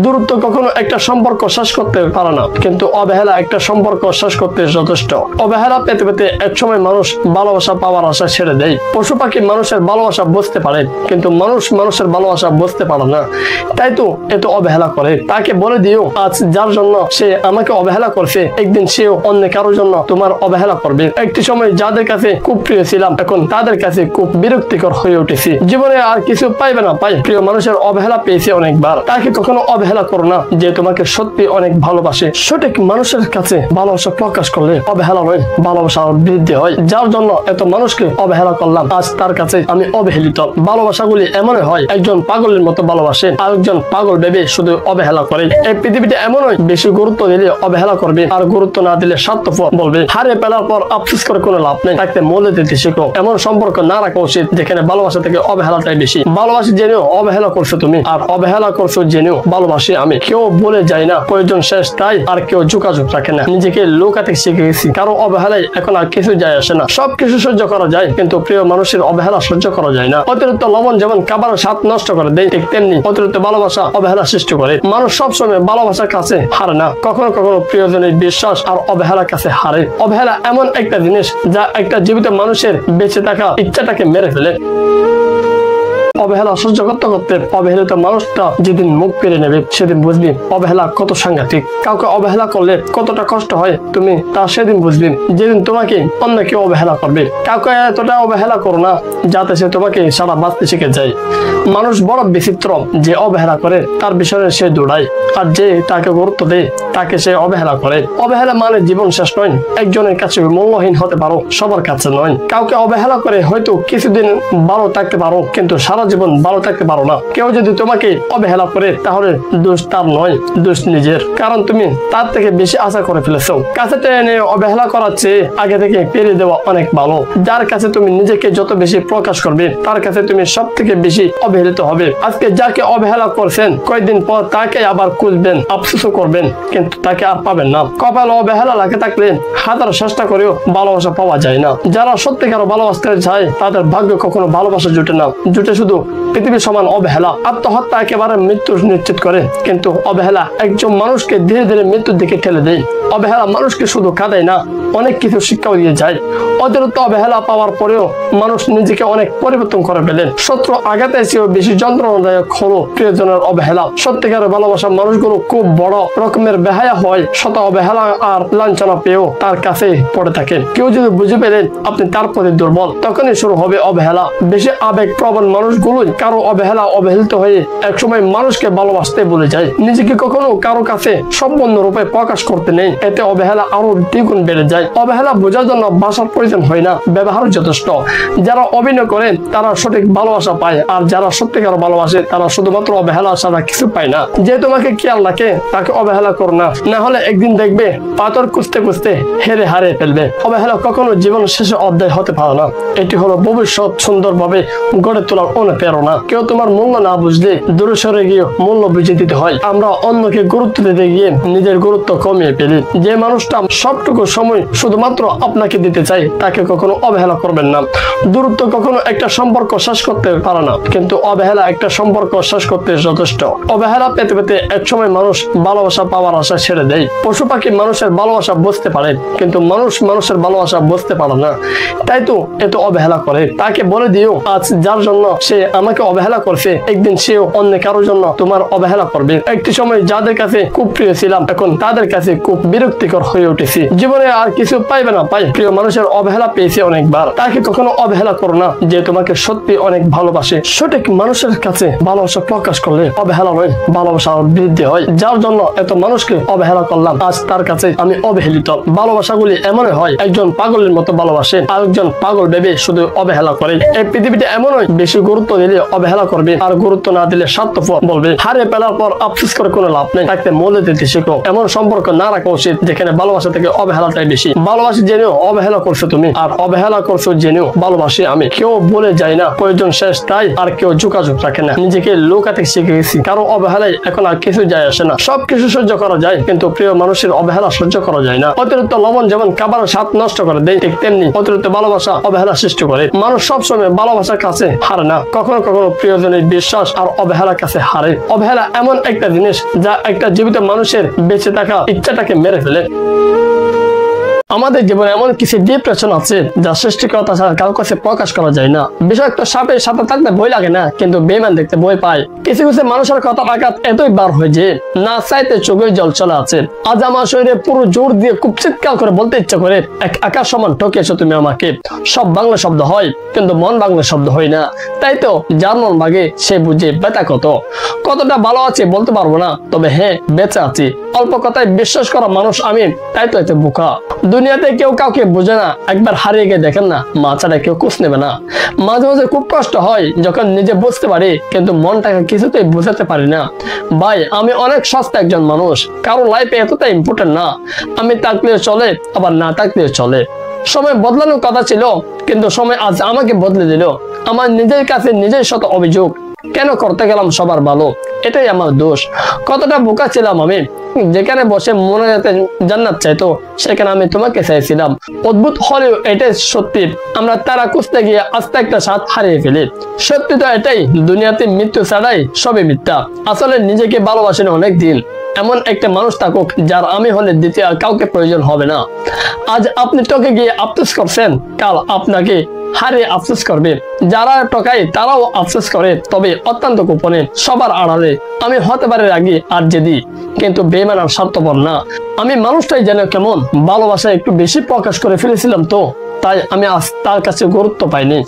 দূরত্ব কখনো একটা সম্পর্ক শেষ করতে পারে না, কিন্তু অবহেলা একটা সম্পর্ক শেষ করতে যথেষ্ট। অবহেলা পেতে পেতে একসময় মানুষ ভালোবাসা পাওয়ার আশা ছেড়ে দেয়। পশু পাখি মানুষের ভালোবাসা বুঝতে পারে, কিন্তু মানুষ মানুষের ভালোবাসা বুঝতে পারে না, তাই তো এত অবহেলা করে। তাকে বলে দিও আজ যার জন্য সে আমাকে অবহেলা করছে একদিন সেও অন্য কারোর জন্য তোমার অবহেলা করবে। একটি সময় যাদের কাছে খুব প্রিয় ছিলাম এখন তাদের কাছে খুব বিরক্তিকর হয়ে উঠেছি। জীবনে আর কিছু পাইবে না পাই, প্রিয় মানুষের অবহেলা পেয়েছে অনেকবার। তাকে কখনো অবহেলা করো না যে তোমাকে সত্যি অনেক ভালোবাসে। সঠিক মানুষের কাছে ভালোবাসা প্রকাশ করলে অবহেলা নয়, ভালোবাসা বৃদ্ধি হয়। যার জন্য এত মানুষকে অবহেলা করলাম আজ তার কাছে আমি অবহেলিত। ভালোবাসাগুলি এমনই হয়, একজন পাগলের মতো ভালোবাসে, আরেকজন পাগল ভেবে শুধু অবহেলা করে। এই পৃথিবীতে এমনই বেশি গুরুত্ব দিলে অবহেলা করবে, আর গুরুত্ব না দিলে স্বার্থপর বলবে। হারিয়ে ফেলার পর আফসোস করে কোনো লাভ নেই, তাকে মূল্য দিতে শিখো। এমন সম্পর্ক না রাখা উচিত যেখানে ভালোবাসা থেকে অবহেলাটাই বেশি। ভালোবাসি জেনেও অবহেলা করছো তুমি, আর অবহেলা করছো জেনেও ভালোবাসি আমি। কেউ বলে যায় না প্রয়োজন শেষ তাই, আর কেউ যোগাযোগ রাখে না। নিজেকে লুকাতে শিখে গেছি, কারো অবহেলায় এখন আর কিছু যায় আসে না। সবকিছু সহ্য করা যায়, কিন্তু প্রিয় মানুষের অবহেলা সহ্য করা যায় না। অতিরিক্ত লবণ যেমন খাবার স্বাদ নষ্ট করে দেয়, ঠিক তেমনি অতিরিক্ত ভালোবাসা অবহেলা সৃষ্টি করে। মানুষ সবসময় ভালোবাসার কাছে হারে না, কখনো কখনো প্রিয়জনের বিশ্বাস আর অবহেলার কাছে হারে। অবহেলা এমন একটা জিনিস যা একটা জীবিত মানুষের বেঁচে থাকা ইচ্ছাটাকে মেরে ফেলে। অবহেলা সহ্য করতে করতে অবহেলিত মানুষটা যেদিন মুখ পেরে নেবে সেদিন বুঝবি অবহেলা কত সাংঘাতিক। কাউকে অবহেলা করলে কতটা কষ্ট হয় তুমি তা সেদিন বুঝবি যেদিন তোমাকে অন্য কেউ অবহেলা করবে। কাউকে এতটা অবহেলা করো না যাতে সে তোমাকে সারা বাঁচতে শিখে যায়। মানুষ বড় বিচিত্র, যে অবহেলা করে তার বিষয়ে সে দৌড়ায়, আর যে তাকে গুরুত্ব দেয় তাকে সে অবহেলা করে। অবহেলা মানে জীবন শেষ নয়, একজনের কাছে মূল্যহীন হতে পারো, সবার কাছে নয়। কাউকে অবহেলা করে হয়তো কিছুদিন ভালো থাকতে পারো, কিন্তু সারা জীবন ভালো থাকতে পারো না। কেউ যদি তোমাকে অবহেলা করে তাহলে দোষ তার নয়, দোষ নিজের, কারণ তুমি তার থেকে বেশি আশা করে ফেলেছো। কাছে টেনে অবহেলা করার চেয়ে আগে থেকে পেরিয়ে দেওয়া অনেক ভালো। যার কাছে তুমি নিজেকে যত বেশি প্রকাশ করবে তার কাছে তুমি সব থেকে বেশি অবহেলিত হবে। আজকে যাকে অবহেলা করছেন কয়েকদিন পর তাকে আবার খুঁজবেন, আফসোস করবেন, কিন্তু তাকে আর পাবেন না। কপাল অবহেলা লাগে থাকলে হাজার চেষ্টা করেও ভালোবাসা পাওয়া যায় না। যারা সত্যিকার ভালোবাসতে চায় তাদের ভাগ্য কখনো ভালোবাসা জুটে না, জুটে শুধু পৃথিবীর সমান অবহেলা। আত্মহত্যা একেবারে মৃত্যু নিশ্চিত করে, কিন্তু অবহেলা একজন মানুষকে ধীরে ধীরে মৃত্যুর দিকে ঠেলে দেয়। অবহেলা মানুষকে শুধু কাঁদায় না, অনেক কিছু শিক্ষাও দিয়ে যায়। অতিরিক্ত অবহেলা পাওয়ার পরেও মানুষ নিজেকে অনেক পরিবর্তন করে ফেলেন। শত্রু আঘাতে এসেও বেশি যন্ত্রণাদায়ক হলো প্রিয়জনের অবহেলা। সত্যিকারের ভালোবাসা মানুষগুলো খুব বড় রকমের বেহায়া হয়, শত অবহেলা আর লাঞ্ছনা পেয়েও তার কাছে পড়ে থাকে। কেউ যদি বুঝে পেলেন আপনি তার প্রতি দুর্বল, তখনই শুরু হবে অবহেলা। বেশি আবেগ প্রবণ মানুষগুলোই কারো অবহেলা অবহেলিত হয়ে একসময় মানুষকে ভালোবাসতে ভুলে যায়। নিজেকে কখনো কারো কাছে সম্পূর্ণ রূপে প্রকাশ করতে নেই, এতে অবহেলা আরো দ্বিগুণ বেড়ে যায়। অবহেলা বোঝার জন্য ভাষার প্রয়োজন হয় না, ব্যবহার যথেষ্ট। যারা অভিনয় করে তারা সঠিক ভালোবাসা পায়, আর যারা সত্যিকার ভালোবাসে তারা শুধুমাত্র অবহেলা ছাড়া কিছু পায় না। যে তোমাকে খেয়াল রাখে তাকে অবহেলা করো না, না হলে একদিন দেখবে পাথর খুঁজতে খুঁজতে হেরে হারিয়ে ফেলবে। অবহেলা কখনো জীবন শেষে অধ্যায় হতে পারে না, এটি হলো ভবিষ্যৎ সুন্দরভাবে গড়ে তোলার অনুপ্রেরণা। কেউ তোমার মূল্য না বুঝলে দূরে সরে গিয়ে মূল্য বুঝে দিতে হয়। আমরা অন্যকে গুরুত্ব দিতে গিয়ে নিজের গুরুত্ব কমিয়ে ফেলি। যে মানুষটা সবটুকু সময় শুধুমাত্র আপনাকে দিতে চাই তাকে কখনো অবহেলা করবেন না। দূরত্ব কখনো একটা সম্পর্ক শেষ করতে পারে না, কিন্তু অবহেলা একটা সম্পর্ক শেষ করতে যথেষ্ট। অবহেলা পেতে পেতে একসময় মানুষ ভালোবাসা পাওয়ার আশা ছেড়ে দেয়। পশু পাখি মানুষের ভালোবাসা বুঝতে পারে, কিন্তু মানুষ মানুষের ভালোবাসা বুঝতে পারে না, তাই তো এত অবহেলা করে। তাকে বলে দিও আজ যার জন্য সে আমাকে তোমাকে অবহেলা করছে, একদিন সেও অন্য কারোর জন্য তোমার অবহেলা করবে। একটি সময় যাদের কাছে খুব প্রিয় ছিলাম, এখন তাদের কাছে খুব বিরক্তিকর হয়ে উঠেছি। জীবনে আর কিছু পাইবে না পাই, প্রিয় মানুষের অবহেলা পেয়েছে অনেকবার। তাকে কখনো অবহেলা করো না, যে তোমাকে সত্যি অনেক ভালোবাসে। সঠিক মানুষের কাছে ভালোবাসা প্রকাশ করলে অবহেলা নয়, ভালোবাসা বৃদ্ধি হয়। যার জন্য এত মানুষকে অবহেলা করলাম, আজ তার কাছে আমি অবহেলিত। ভালোবাসাগুলি এমনই হয়, একজন পাগলের মতো ভালোবাসে, আরেকজন পাগল ভেবে শুধু অবহেলা করে। এই পৃথিবীটা এমনই, বেশি গুরুত্ব দিলে অবহেলা করবে, আর গুরুত্ব না দিলে স্বার্থপর বলবে। হারিয়ে ফেলার পর আফসোস করে কোনো লাভ নেই, তাকে মূল্য দিতে শিখো। এমন সম্পর্ক না রাখা উচিত যেখানে ভালোবাসা থেকে অবহেলাটাই বেশি। ভালোবাসি জেনেও অবহেলা করছো তুমি, আর অবহেলা করছো জেনেও ভালোবাসি আমি। কেউ বলে যায় না প্রয়োজন শেষ তাই, আর কেউ যোগাযোগ রাখে না। নিজেকে লুকাতে শিখে গেছি, কারো অবহেলায় এখন আর কিছু যায় আসে না। সবকিছু সহ্য করা যায়, কিন্তু প্রিয় মানুষের অবহেলা সহ্য করা যায় না। অতিরিক্ত লবণ যেমন খাবার স্বাদ নষ্ট করে দেয়, ঠিক তেমনি অতিরিক্ত ভালোবাসা অবহেলা সৃষ্টি করে। মানুষ সবসময় ভালোবাসার কাছে হারে না, কখনো কখনো প্রিয়জনের বিশ্বাস আর অবহেলার কাছে হারে। অবহেলা এমন একটা জিনিস যা একটা জীবিত মানুষের বেঁচে থাকা ইচ্ছাটাকে মেরে ফেলে। আমাদের জীবনে এমন কিছু ডিপ্রেশন আছে যা সৃষ্টিকর্তা ছাড়া কারোর কাছে প্রকাশ করা যায় না। বিষাক্ত সাপের সাথে থাকতে ভয় লাগে না, কিন্তু বেমান দেখতে ভয় পায়। কিছু কিছু মানুষের কথা আঘাত এতই বার হয়ে যে না চাইতে চোখে জল চলে আছে। আজ আমার শরীরে পুরো জোর দিয়ে খুব চিৎকার করে বলতে ইচ্ছা করে, এক আকাশ সমান ঠকিয়েছো তুমি আমাকে। সব বাংলা শব্দ হয়, কিন্তু মন বাংলা শব্দ হয় না। তাই তো যার মন ভাগে সে বুঝে ব্যথা কতটা ভালো আছে বলতে পারবো না, তবে হ্যাঁ বেঁচে আছি। অল্প কথায় বিশ্বাস করা মানুষ আমি, তাই তো এত বোকা। দুনিয়াতে কেউ কাউকে বোঝে না, একবার হারিয়ে গিয়ে দেখেন না, মা ছাড়া কেউ খোঁজ নেবে না। মাঝে মাঝে খুব কষ্ট হয় যখন নিজে বুঝতে পারি, কিন্তু মনটাকে কিছুতেই বোঝাতে পারি না। ভাই আমি অনেক সস্তা একজন মানুষ, কারো লাইফে এতটা ইম্পর্টেন্ট না। আমি থাকলেও চলে, আবার না থাকলেও চলে। সময় বদলানোর কথা ছিল, কিন্তু সময় আজ আমাকে বদলে দিল। আমার নিজের কাছে নিজের শত অভিযোগ, কেন করতে গেলাম সবার ভালো, এটাই আমার দোষ। কতটা বোকা ছিলাম আমি, যেখানে বসে মনে যাতে জান্নাত চাইতো সেখানে আমি তোমাকে চাইছিলাম। অদ্ভুত হলেও এটাই সত্যি, আমরা তারা খুঁজতে গিয়ে আস্তে একটা স্বাদ হারিয়ে ফেলি। সত্যি তো এটাই, দুনিয়াতে মৃত্যু ছাড়াই সবই মিথ্যা। আসলে নিজেকে ভালোবাসেন অনেক দিন, এমন একটা মানুষ থাকুক যার আমি হলে দ্বিতীয় আর কাউকে প্রয়োজন হবে না। আজ আপনি টকে গিয়ে আফসোস করছেন, কাল আপনাকে হারিয়ে আফসোস করবে। যারা টকায় তারাও আফসোস করে, তবে অত্যন্ত গোপনে, সবার আড়ালে। আমি হতে পারে রাগী আর জেদি, কিন্তু বেঈমান আর স্বার্থপর না। আমি মানুষটাই যেন কেমন ভালোবাসা একটু বেশি প্রকাশ করে ফেলেছিলাম, তো তাই আমি আজ তার কাছে গুরুত্ব পাইনি।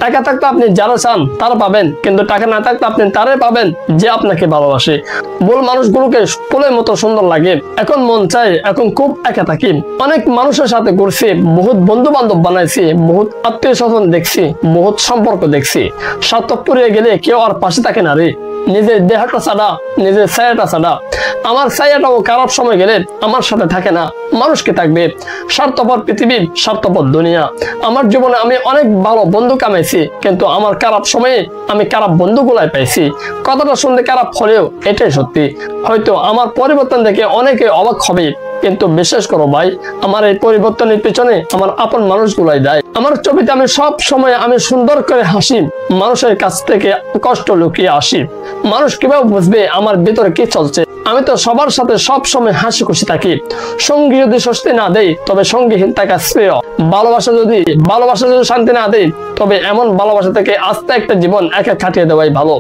টাকা থাকতে আপনি যারা চান তারা পাবেন, কিন্তু টাকা না থাকতে আপনি তারাই পাবেন যে আপনাকে ভালোবাসে। ভুল মানুষগুলোকে ফুলের মতো সুন্দর লাগে, এখন মন চায় এখন খুব একা থাকি। অনেক মানুষের সাথে ঘুরছি, বহুত বন্ধু বান্ধব বানাইছি, বহুত আত্মীয় স্বজন দেখছি, বহুত সম্পর্ক দেখছি। স্বার্থ পুড়িয়ে গেলে কেউ আর পাশে থাকে না রে, নিজের দেহটা ছাড়া, নিজের ছায়াটা ছাড়া। আমার ছায়াটাও খারাপ সময় গেলে আমার সাথে থাকে না, মানুষকে থাকবে। স্বার্থপর পৃথিবী, স্বার্থপর দুনিয়া। আমার জীবনে আমি অনেক ভালো বন্ধু কামাইছি, কিন্তু আমার খারাপ সময়ে আমি খারাপ বন্ধুগুলাই পাইছি। কথাটা শুনতে খারাপ হলেও এটাই সত্যি। হয়তো আমার পরিবর্তন দেখে অনেকে অবাক হবে, কিন্তু বিশ্বাস করো ভাই, আমার এই পরিবর্তনের পেছনে আমার আপন মানুষগুলাই দায়ী। আমার ছবিতে আমি সব সময় আমি সুন্দর করে হাসি, মানুষের কাছ থেকে কষ্ট লুকিয়ে আসি। মানুষ কিভাবে বুঝবে আমার ভিতরে কি চলছে? আমি তো সবার সাথে সব সময় হাসি খুশি থাকি। সঙ্গী যদি স্বস্তি না দেয়, তবে সঙ্গীহীন থাকা শ্রেয়। ভালোবাসা যদি শান্তি না দেয়, তবে এমন ভালোবাসা থেকে আস্তে একটা জীবন একা কাটিয়ে দেওয়াই ভালো।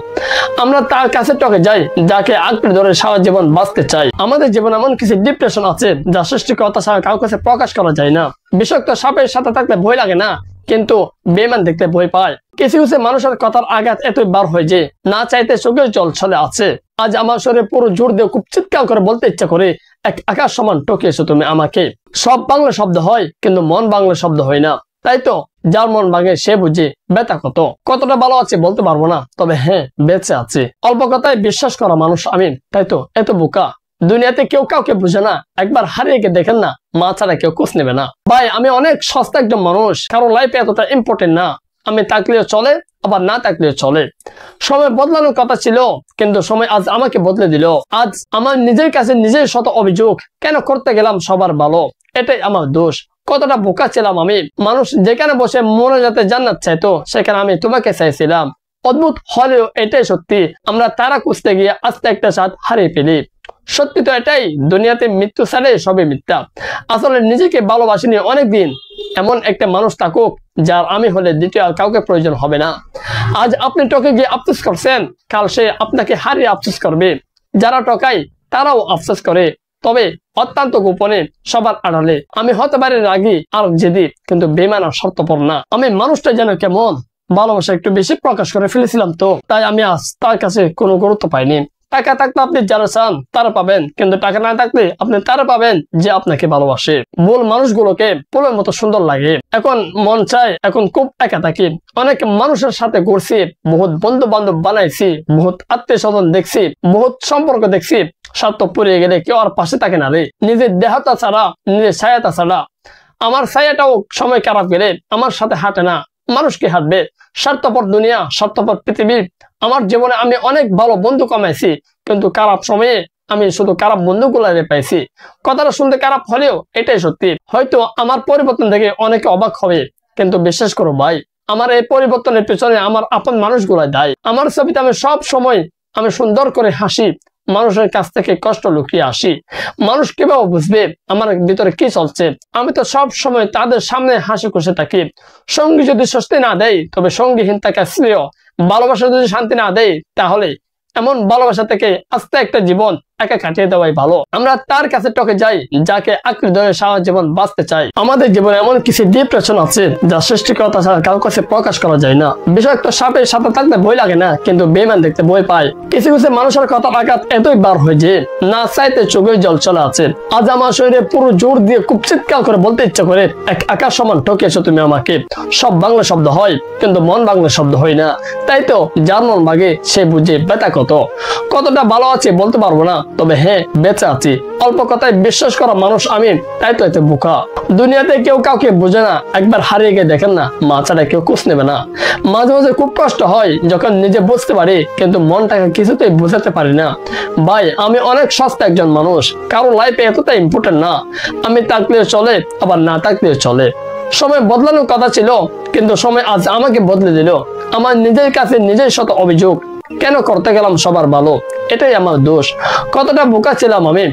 আমরা তার কাছে টকে যাই যাকে আঁকড়ে ধরে সারা জীবন বাঁচতে চাই। আমাদের জীবনে এমন কিছু ডিপ্রেশন আছে যা সৃষ্টিকর্তা ছাড়া কারোর কাছে প্রকাশ করা যায় না। বিষাক্ত সাপের সাথে থাকতে ভয় লাগে না, কিন্তু বেমান দেখতে ভয় পায়। কিছু কিছু মানুষের কথার আঘাত এতই বার হয় যে না চাইতে চোখে জল চলে আছে। আজ আমার শরীরে পুরো জোর দিয়ে খুব চিৎকার করে বলতে ইচ্ছা করে, এক আকাশ সমান ঠকিয়েছো তুমি আমাকে। সব বাংলা শব্দ হয়, কিন্তু মন বাংলা শব্দ হয় না। তাই তো যার মন ভাঙে সে বুঝে ব্যথা কতটা ভালো আছে বলতে পারবো না, তবে হ্যাঁ বেঁচে আছে। অল্প কথায় বিশ্বাস করা মানুষ আমি, তাই তো এত বোকা। দুনিয়াতে কেউ কাউকে বুঝে না, একবার হারিয়ে গিয়ে দেখেন না, মা ছাড়া কেউ খোঁজ নেবে না। ভাই আমি অনেক সস্তা একজন মানুষ, কারণ লাইফে এতটা ইম্পর্টেন্ট না। আমি থাকলেও চলে, আবার না থাকলেও চলে। সময় বদলানোর কথা ছিল, কিন্তু সময় আজ আমাকে বদলে দিল। আজ আমার নিজের কাছে নিজের শত অভিযোগ, কেন করতে গেলাম সবার ভালো, এটাই আমার দোষ। কতটা বোকা ছিলাম আমি। মানুষ যেখানে বসে মনে যাতে জান্নাত চাইতো সেখানে আমি তোমাকে চাইছিলাম। অদ্ভুত হলেও এটাই সত্যি, আমরা তারা খুঁজতে গিয়ে আস্তে একটা স্বাদ হারিয়ে ফেলি। সত্যি তো এটাই, দুনিয়াতে মৃত্যু ছাড়াই সবই মিথ্যা। আসলে নিজেকে ভালোবাসিনি অনেকদিন, এমন একটা মানুষ থাকুক যার আমি হলে দ্বিতীয় আর কাউকে প্রয়োজন হবে না। আজ আপনি টকে গিয়ে আফসোস করছেন, কাল সে আপনাকে হারিয়ে আফসোস করবে। যারা টকায় তারাও আফসোস করে, তবে অত্যন্ত গোপনে, সবার আড়ালে। আমি হতে পারি রাগী আর জেদি, কিন্তু বেমান আর স্বার্থপর না। আমি মানুষটা যেন কেমন ভালোবাসা একটু বেশি প্রকাশ করে ফেলেছিলাম, তো তাই আমি আজ তার কাছে কোনো গুরুত্ব পাইনি। টাকা থাকলে আপনি যারা চান তারা পাবেন, কিন্তু টাকা না থাকলে আপনি তারা পাবেন যে আপনাকে ভালোবাসে। ভুল মানুষগুলোকে ফুলের মতো সুন্দর লাগে। এখন মন চায়, এখন খুব একা থাকি। অনেক মানুষের সাথে ঘুরছি, বহুত বন্ধু বান্ধব বানাইছি, বহুত আত্মীয় স্বজন দেখছি, বহুত সম্পর্ক দেখছি। স্বার্থ পুড়িয়ে গেলে কেউ আর পাশে থাকে না রে। নিজের দেহতা ছাড়া, নিজের ছায়াটা ছাড়া। আমার ছায়াটাও সময় খারাপ গেলে আমার সাথে হাঁটে না, মানুষ কি হাঁটবে? স্বার্থপর দুনিয়া, স্বার্থপর পৃথিবী। আমার জীবনে আমি অনেক ভালো বন্ধু কমাইছি, কিন্তু খারাপ সময়ে আমি শুধু খারাপ বন্ধুগুলো পাইছি। কথাটা শুনতে খারাপ হলেও এটাই সত্যি। হয়তো আমার পরিবর্তন দেখে অনেকে অবাক হবে, কিন্তু বিশ্বাস করো ভাই, আমার এই পরিবর্তনের পেছনে আমার আপন মানুষগুলাই দায়ী। আমার ছবিতে আমি সব সময় আমি সুন্দর করে হাসি, মানুষের কাছ থেকে কষ্ট লুকিয়ে আসি। মানুষ কিভাবে বুঝবে আমার ভিতরে কি চলছে? আমি তো সব সময় তাদের সামনে হাসি খুশি থাকি। সঙ্গী যদি স্বস্তি না দেয়, তবে সঙ্গীহীন তাকে শ্রেয়। ভালোবাসা যদি শান্তি না দেয়, তাহলে এমন ভালোবাসা থেকে আস্তে একটা জীবন একা কাটিয়ে দেওয়াই ভালো। আমরা তার কাছে টকে যাই যাকে আঁকড়ে ধরে সারা জীবন বাঁচতে চাই। আমাদের জীবনে এমন কিছু ডিপ্রেশন আছে যা সৃষ্টিকর্তা ছাড়া কারোর কাছে প্রকাশ করা যায় না। বিষাক্ত সাপের সাথে থাকতে ভয় লাগে না, কিন্তু বেমান দেখতে ভয় পায়। কিছু কিছু মানুষের কথা আঘাত এতই বার হয়ে যে না চাইতে চোখে জল চলে আছে। আজ আমার শরীরে পুরো জোর দিয়ে খুব চিৎকার করে বলতে ইচ্ছা করে, এক আকাশ সমান ঠকিয়েছো তুমি আমাকে। সব বাংলা শব্দ হয়, কিন্তু মন বাংলা শব্দ হয় না। তাই তো যার মন ভাগে সে বুঝে ব্যথা কতটা ভালো আছে বলতে পারবো না, তবে হ্যাঁ বেঁচে আছি। অল্প কথায় বিশ্বাস করা মানুষ আমি, তাই তো এত বোকা। দুনিয়াতে কেউ কাউকে বোঝে না। একবার হারিয়ে গিয়ে দেখেন না, মা ছাড়া কেউ খোঁজ নেবে না। মাঝে মাঝে খুব কষ্ট হয় যখন নিজে বুঝতে পারি, কিন্তু মনটাকে কিছুতেই বোঝাতে পারি না। ভাই, আমি অনেক সস্তা একজন মানুষ, কারো লাইফে এতটা ইম্পর্টেন্ট না। আমি থাকলেও চলে, আবার না থাকলেও চলে। সময় বদলানোর কথা ছিল, কিন্তু সময় আজ আমাকে বদলে দিল। আমার নিজের কাছে নিজের শত অভিযোগ, কেন করতে গেলাম সবার ভালো? এটাই আমার দোষ। কতটা বোকা ছিলাম আমি।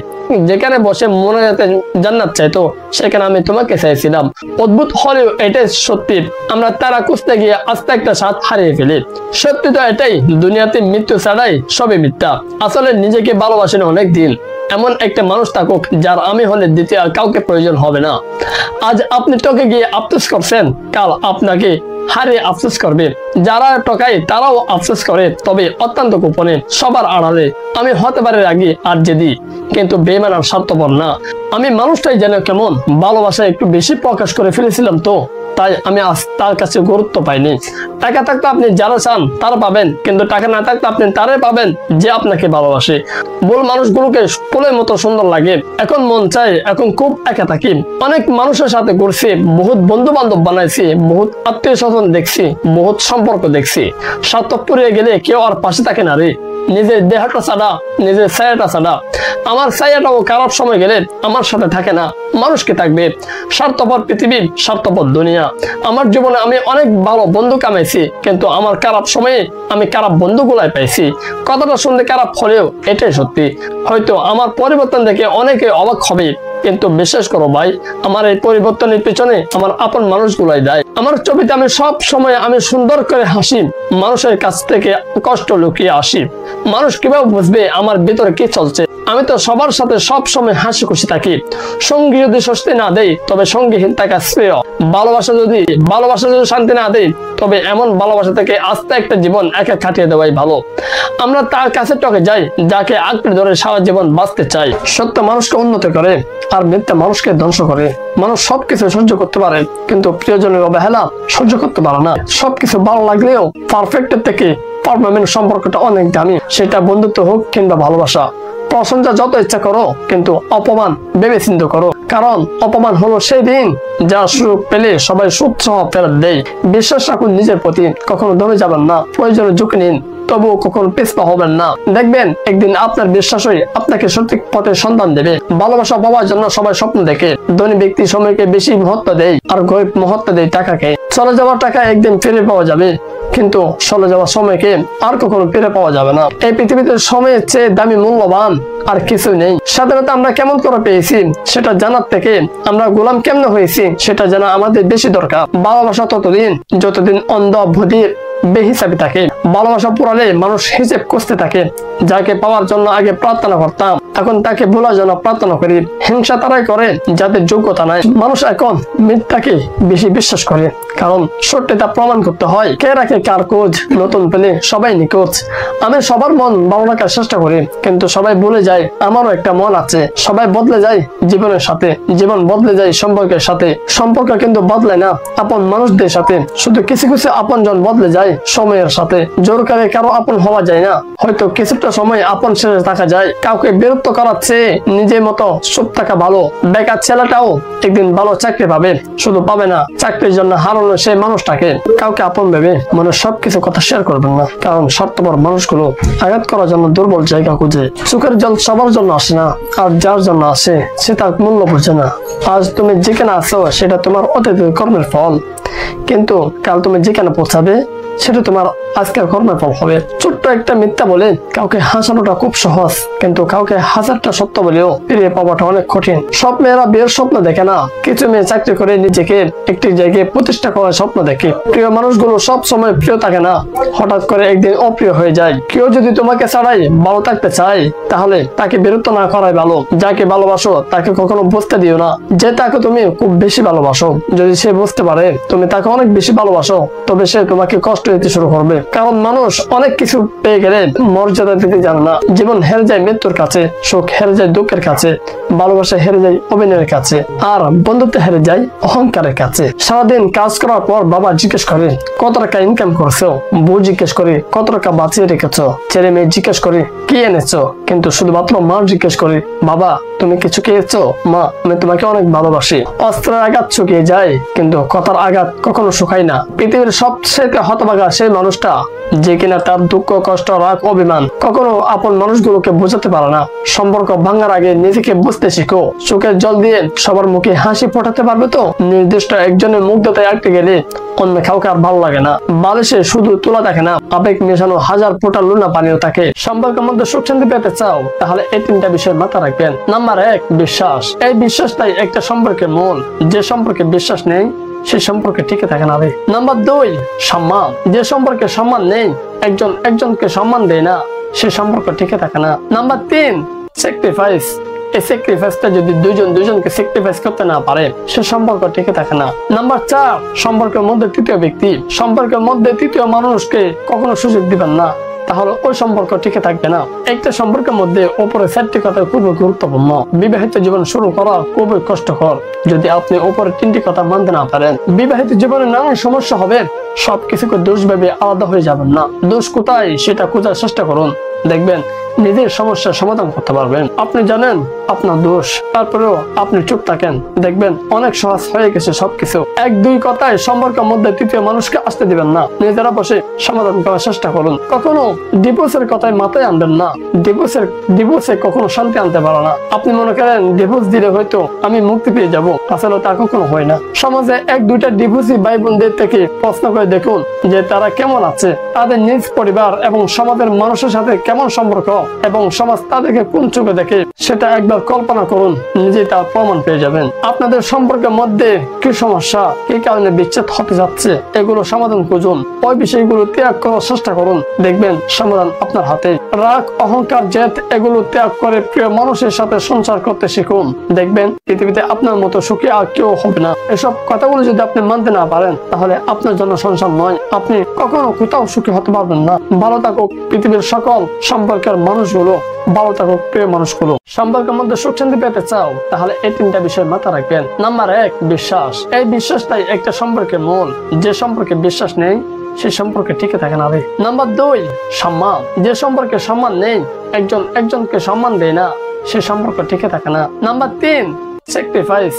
যেখানে বসে মনে যাতে জান্নাত চাইতো, সেখানে আমি তোমাকে চাইছিলাম। অদ্ভুত হলেও এটাই সত্যি, আমরা তারা খুঁজতে গিয়ে আস্তে একটা স্বাদ হারিয়ে ফেলি। সত্যি তো এটাই, দুনিয়াতে মৃত্যু ছাড়াই সবই মিথ্যা। আসলে নিজেকে ভালোবাসেন অনেক দিন। এমন একটা মানুষ থাকুক যার আমি হলে দ্বিতীয় আর কাউকে প্রয়োজন হবে না। আজ আপনি টকে গিয়ে আফসোস করছেন, কাল আপনাকে হারিয়ে আফসোস করবে। যারা টকায় তারাও আফসোস করে, তবে অত্যন্ত গোপনে, সবার আড়ালে। আমি হতে পারি রাগী আর জেদি, কিন্তু বেমান আর স্বার্থপর না। আমি মানুষটাই যেন কেমন ভালোবাসা একটু বেশি প্রকাশ করে ফেলেছিলাম, তো তাই আমি আজ তার কাছে গুরুত্ব পাইনি। টাকা থাকলে আপনি যারা চান তারা পাবেন, কিন্তু টাকা না থাকলে আপনি তারাই পাবেন যে আপনাকে ভালোবাসে। ভুল মানুষগুলোকে ফুলের মতো সুন্দর লাগে। এখন মন চায়, এখন খুব একা থাকি। অনেক মানুষের সাথে ঘুরছি, বহুত বন্ধু বান্ধব বানাইছি, বহুত আত্মীয় স্বজন দেখছি, বহুত সম্পর্ক দেখছি। স্বার্থ পুড়িয়ে গেলে কেউ আর পাশে থাকে না রে। নিজের দেহটা ছাড়া, নিজের ছায়াটা ছাড়া। আমার ছায়াটাও খারাপ সময় গেলে আমার সাথে থাকে না, মানুষ কি থাকবে? স্বার্থপর পৃথিবী, স্বার্থপর দুনিয়া। আমার জীবনে আমি অনেক ভালো বন্ধু কামাইছি, কিন্তু আমার খারাপ সময়ে আমি খারাপ বন্ধুগুলাই পাইছি। কথাটা শুনতে খারাপ হলেও এটাই সত্যি। হয়তো আমার পরিবর্তন দেখে অনেকে অবাক হবে, কিন্তু বিশ্বাস করো ভাই, আমার এই পরিবর্তনের পিছনে আমার আপন মানুষগুলাই দায়ী। আমার ছবিতে আমি সব সময় আমি সুন্দর করে হাসি, মানুষের কাছ থেকে কষ্ট লুকিয়ে আসি। মানুষ কিভাবে বুঝবে আমার ভিতরে কি চলছে? আমি তো সবার সাথে সব সময় হাসি খুশি থাকি। সঙ্গী যদি স্বস্তি না দেয়, তবে সঙ্গীহীন থাকা শ্রেয়। ভালোবাসা যদি শান্তি না দেয়, তবে এমন ভালোবাসা থেকে আস্তে একটা জীবন একা কাটিয়ে দেওয়াই ভালো। আমরা তার কাছে টকে যাই যাকে আঁকড়ে ধরে সারা জীবন বাঁচতে চাই। সত্য মানুষকে উন্নত করে, আর মিথ্যা মানুষকে ধ্বংস করে। মানুষ সবকিছু সহ্য করতে পারে, কিন্তু প্রিয়জনের অবহেলা সহ্য করতে পারে না। সবকিছু ভালো লাগলেও পারফেক্টের থেকে পারমানেন্ট সম্পর্কটা অনেক দামি। সেটা বন্ধুত্ব হোক কিংবা ভালোবাসা। প্রশংসা যত ইচ্ছা করো, কিন্তু অপমান ভেবে চিন্তা করো। কারণ অপমান হলো সেই দিন যা সুযোগ পেলে সবাই সুখ সহ ফেরত দেয়। বিশ্বাস রাখুন নিজের প্রতি, কখনো দমে যাবেন না। প্রয়োজনে ঝুঁকি নিন, তবুও কখনো পিছপা হবেন না। দেখবেন একদিন আপনার বিশ্বাসই আপনাকে সঠিক পথের সন্ধান দেবে। ভালোবাসা পাওয়ার জন্য সবাই স্বপ্ন দেখে। ধনী ব্যক্তি সময়কে বেশি মহত্ব দেয়, আর গরিব মহত্ব দেয় টাকাকে। চলে যাওয়ার টাকা একদিন ফিরে পাওয়া যাবে, কিন্তু চলে যাওয়া সময়কে আর কখনো ফিরে পাওয়া যাবে না। এই পৃথিবীতে সময়ের চেয়ে দামি মূল্যবান আর কিছুই নেই। স্বাধীনতা আমরা কেমন করে পেয়েছি সেটা জানার থেকে আমরা গোলাম কেমনে হয়েছি সেটা জানা আমাদের বেশি দরকার। ভালোবাসা ততদিন যতদিন অন্ধ বধির বেহিসাবি থাকে। ভালোবাসা পুরালে মানুষ হিসেব করতে থাকে। যাকে পাওয়ার জন্য আগে প্রার্থনা করতাম এখন তাকে ভোলার জন্য প্রার্থনা করি। হিংসা তারাই করে যাদের যোগ্যতা নাই। মানুষ এখন মিথ্যাকে বেশি বিশ্বাস করে, কারণ সত্যতা প্রমাণ করতে হয়। কে রাখে কার খোঁজ, নতুন পেলে সবাই নিখোঁজ। আমি সবার মন ভালো রাখার চেষ্টা করি, কিন্তু সবাই ভুলে যায় আমারও একটা মন আছে। সবাই বদলে যায় জীবনের সাথে, জীবন বদলে যায় সম্পর্কের সাথে। সম্পর্ক কিন্তু বদলে না আপন মানুষদের সাথে, শুধু কিছু কিছু আপন জন বদলে যায় সময়ের সাথে। জোর করে কারো আপন হওয়া যায় না, হয়তো কিছুটা সময় আপন শেষে থাকা যায়। কাউকে বিরক্ত করার চেয়ে নিজের মতো চুপ থাকা ভালো। বেকার ছেলেটাও একদিন ভালো চাকরি পাবে, শুধু পাবে না, চাকরির জন্য হারানো সেই মানুষটাকে। কাউকে আপন ভেবে মনে সবকিছু কথা শেয়ার করবেন না, কারণ স্বার্থপর মানুষগুলো আঘাত করার জন্য দুর্বল জায়গা খুঁজে। সুখের জল সবার জন্য আসে না, আর যার জন্য আসে সে তার মূল্য বুঝে না। আজ তুমি যেখানে আছো সেটা তোমার অতীতের কর্মের ফল, কিন্তু কাল তুমি যেখানে পৌঁছাবে সেটা তোমার আজকের কর্মের ফল হবে। ছোট্ট একটা মিথ্যা বলে কাউকে হাসানোটা খুব সহজ, কিন্তু কাউকে হাজারটা সত্য বলেও ফিরিয়ে পাওয়াটা অনেক কঠিন। সব মেয়েরা বিয়ের স্বপ্ন দেখে না, কিছু মেয়ে চাকরি করে নিজেকে একটি জায়গায় প্রতিষ্ঠা করার স্বপ্ন দেখে। প্রিয় মানুষগুলো সব সময় প্রিয় থাকে না, হঠাৎ করে একদিন অপ্রিয় হয়ে যায়। কেউ যদি তোমাকে ছাড়াই ভালো থাকতে চায় তাহলে তাকে বিরক্ত না করাই ভালো। যাকে ভালোবাসো তাকে কখনো বুঝতে দিও না যে তাকে তুমি খুব বেশি ভালোবাসো। যদি সে বুঝতে পারে তুমি তাকে অনেক বেশি ভালোবাসো, তবে সে তোমাকে কষ্ট দিতে শুরু করবে। কারণ মানুষ অনেক কিছু পেয়ে গেলে মর্যাদা দিতে জানে না। জীবন হেরে যায় মৃত্যুর কাছে, সুখ হেরে যায় দুঃখের কাছে, ভালোবাসা হেরে যায় অভিনয়ের কাছে, আর বন্ধুত্ব হেরে যায় অহংকারের কাছে। সারাদিন কাজ করার পর বাবা জিজ্ঞেস করে কত টাকা ইনকাম করছো, বউ জিজ্ঞেস করে কত টাকা বাঁচিয়ে রেখেছো, ছেলে মেয়ে জিজ্ঞেস করে কি এনেছো, কিন্তু শুধুমাত্র মা জিজ্ঞেস করে বাবা তুমি কিছু খেয়েছো, মা আমি তোমাকে অনেক ভালোবাসি। অস্ত্রের আঘাত শুকিয়ে যায়, কিন্তু কথার আঘাত কখনো শুকায় না। পৃথিবীর সবচেয়ে হতভাগা সেই মানুষটা যে কিনা তার দুঃখ কষ্ট রাগ অভিমান কখনো আপন মানুষগুলোকে বোঝাতে পারে না। সম্পর্ক ভাঙার আগে নিজেকে বুঝতে শিখো। চোখের জল দিয়ে সবার মুখে হাসি ফোটাতে পারবে তো? নির্দিষ্ট একজনের মুগ্ধতায় আটকে গেলে অন্য কাউকে আর ভালো লাগে না। বালিশে শুধু তোলা থাকে না, আবেগ মেশানো হাজার ফোঁটা লুনা পানিও থাকে। সম্পর্কের মধ্যে সুখ শান্তি পেতে চাও তাহলে এই তিনটা বিষয় মাথায় রাখবেন। নাম্বার 1, বিশ্বাস। এই বিশ্বাসটাই একটা সম্পর্কের মূল। যে সম্পর্কে বিশ্বাস নেই সে সম্পর্কে টিকে থাকে না। নাম্বার 2, সম্মান। যে সম্পর্কে সম্মান নেই, একজন একজনকে সম্মান দেয় না, সে সম্পর্ক টিকে থাকে না। Number 3, sacrifice. এই স্যাক্রিফাইসটা যদি দুজনকে স্যাক্রিফাইস করতে না পারে সে সম্পর্ক টিকে থাকে না। নাম্বার 4, সম্পর্কের মধ্যে তৃতীয় ব্যক্তি। সম্পর্কের মধ্যে তৃতীয় মানুষকে কখনো সুযোগ দিবেন না, তাহলে ওই সম্পর্ক টিকে থাকবে না। একটা সম্পর্কের মধ্যে উপরে 4টি কথা খুবই গুরুত্বপূর্ণ। বিবাহিত জীবন শুরু করা খুবই কষ্টকর যদি আপনি উপরে 3টি কথা মানতে না পারেন। বিবাহিত জীবনে নানান সমস্যা হবে, সবকিছুকে দোষ ভেবে আলাদা হয়ে যাবেন না। দোষ কোথায় সেটা খোঁজার চেষ্টা করুন, দেখবেন নিজের সমস্যার সমাধান করতে পারবেন। আপনি জানেন আপনার দোষ, তারপরেও আপনি চুপ থাকেন, দেখবেন অনেক সহজ হয়ে গেছে সবকিছু। 1-2 কথায় সম্পর্কের মধ্যে তৃতীয় মানুষকে আসতে দিবেন না, নিজেরা বসে সমাধান করার চেষ্টা করুন। কখনো ডিভোর্সের কথায় মাথায় আনবেন না। ডিভোর্সে কখনো শান্তি আনতে পারে না। আপনি মনে করেন ডিভোর্স দিলে হয়তো আমি মুক্তি পেয়ে যাব, আসলে তা কখনো হয় না। সমাজে 1-2টা ডিভোর্সি ভাই বোনদের থেকে প্রশ্ন করে দেখুন যে তারা কেমন আছে, তাদের নিজ পরিবার এবং সমাজের মানুষের সাথে কেমন সম্পর্ক, এবং সমাজ তাদেরকে কোন চোখে দেখে সেটা একবার কল্পনা করুন, নিজেই তার প্রমাণ পেয়ে যাবেন। আপনাদের সম্পর্কের মধ্যে কি সমস্যা, কি কারণে বিচ্ছেদ হতে যাচ্ছে, এগুলো সমাধান খুঁজুন। ওই বিষয়গুলো ত্যাগ করার চেষ্টা করুন, দেখবেন সমাধান আপনার হাতে। রাগ অহংকার জেদ এগুলো ত্যাগ করে প্রিয় মানুষের সাথে সংসার করতে শিখুন, দেখবেন পৃথিবীতে আপনার মতো সুখী আর কেউ হবে না। এসব কথাগুলো যদি আপনি মানতে না পারেন তাহলে আপনার জন্য সংসার নয়, আপনি কখনো কোথাও সুখী হতে পারবেন না। ভালো থাকুক পৃথিবীর সকল সম্পর্কের মানুষগুলো, ভালো থাকুক প্রিয় মানুষগুলো। সম্পর্কের মধ্যে সুখ শান্তি পেতে চাও তাহলে এই 3টা বিষয় মাথায় রাখবেন। নাম্বার 1, বিশ্বাস। এই বিশ্বাসটাই একটা সম্পর্কের মূল। যে সম্পর্কে বিশ্বাস নেই সে সম্পর্কে টিকে থাকে না। নাম্বার 2, সম্মান। যে সম্পর্কে সম্মান নেই, একজন একজনকে সম্মান দেয় না, সে সম্পর্ক টিকে থাকে না। Number 3, sacrifice.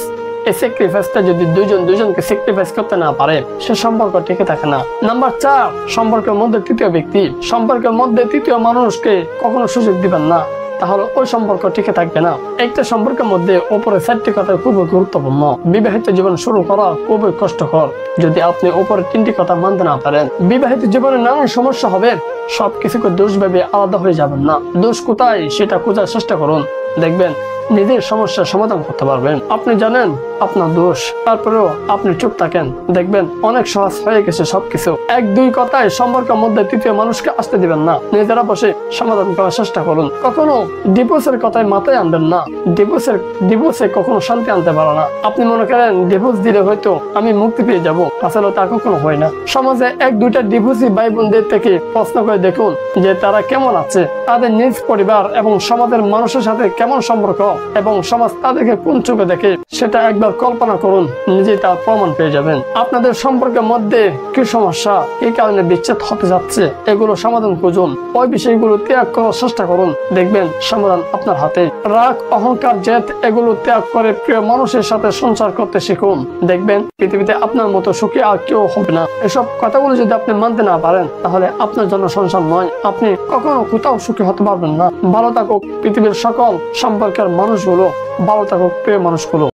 এই স্যাক্রিফাইসটা যদি দুজনকে স্যাক্রিফাইস করতে না পারে সে সম্পর্ক টিকে থাকে না। নাম্বার 4, সম্পর্কের মধ্যে তৃতীয় ব্যক্তি। সম্পর্কের মধ্যে তৃতীয় মানুষকে কখনো সুযোগ দিবেন না, তাহলে ওই সম্পর্ক টিকে থাকবে না। একটা সম্পর্কের মধ্যে উপরে 4টি কথা খুবই গুরুত্বপূর্ণ। বিবাহিত জীবন শুরু করা খুবই কষ্টকর যদি আপনি উপরে 3টি কথা মানতে না পারেন। বিবাহিত জীবনে নানান সমস্যা হবে, সবকিছুকে দোষ ভেবে আলাদা হয়ে যাবেন না। দোষ কোথায় সেটা খোঁজার চেষ্টা করুন, দেখবেন নিজের সমস্যার সমাধান করতে পারবেন। আপনি জানেন আপনার দোষ, তারপরেও আপনি চুপ থাকেন, দেখবেন অনেক সহজ হয়ে গেছে সবকিছু। 1-2 কথায় সম্পর্কের মধ্যে তৃতীয় মানুষকে আসতে দিবেন না, নিজেরা বসে সমাধান করার চেষ্টা করুন। কখনো ডিভোর্সের কথায় মাথায় আনবেন না। ডিভোর্সে কখনো শান্তি আনতে পারে না। আপনি মনে করেন ডিভোর্স দিলে হয়তো আমি মুক্তি পেয়ে যাব, আসলে তা কখনো হয় না। সমাজে 1-2টা ডিভোর্সি ভাই বোনদের থেকে প্রশ্ন করে দেখুন যে তারা কেমন আছে, তাদের নিজ পরিবার এবং সমাজের মানুষের সাথে কেমন সম্পর্ক এবং সমাজ তাদেরকে কোন চোখে দেখে, সেটা একবার কল্পনা করুন, নিজেই তার প্রমাণ পেয়ে যাবেন। আপনাদের সম্পর্কের মধ্যে কি সমস্যা, কি কারণে বিচ্ছেদ হতে যাচ্ছে, এগুলো সমাধান খুঁজুন। ওই বিষয়গুলো ত্যাগ করার চেষ্টা করুন, দেখবেন সমাধান আপনার হাতে। রাগ, অহংকার, জেদ এগুলো ত্যাগ করে প্রিয় মানুষের সাথে সংসার করতে শিখুন, দেখবেন পৃথিবীতে আপনার মতো সুখী আর কেউ হবে না। এসব কথাগুলো যদি আপনি মানতে না পারেন তাহলে আপনার জন্য সংসার নয়, আপনি কখনো কোথাও সুখী হতে পারবেন না। ভালো থাকুক পৃথিবীর সকল সম্পর্কের মানুষগুলো, ভালো থাকুক প্রিয় মানুষগুলো।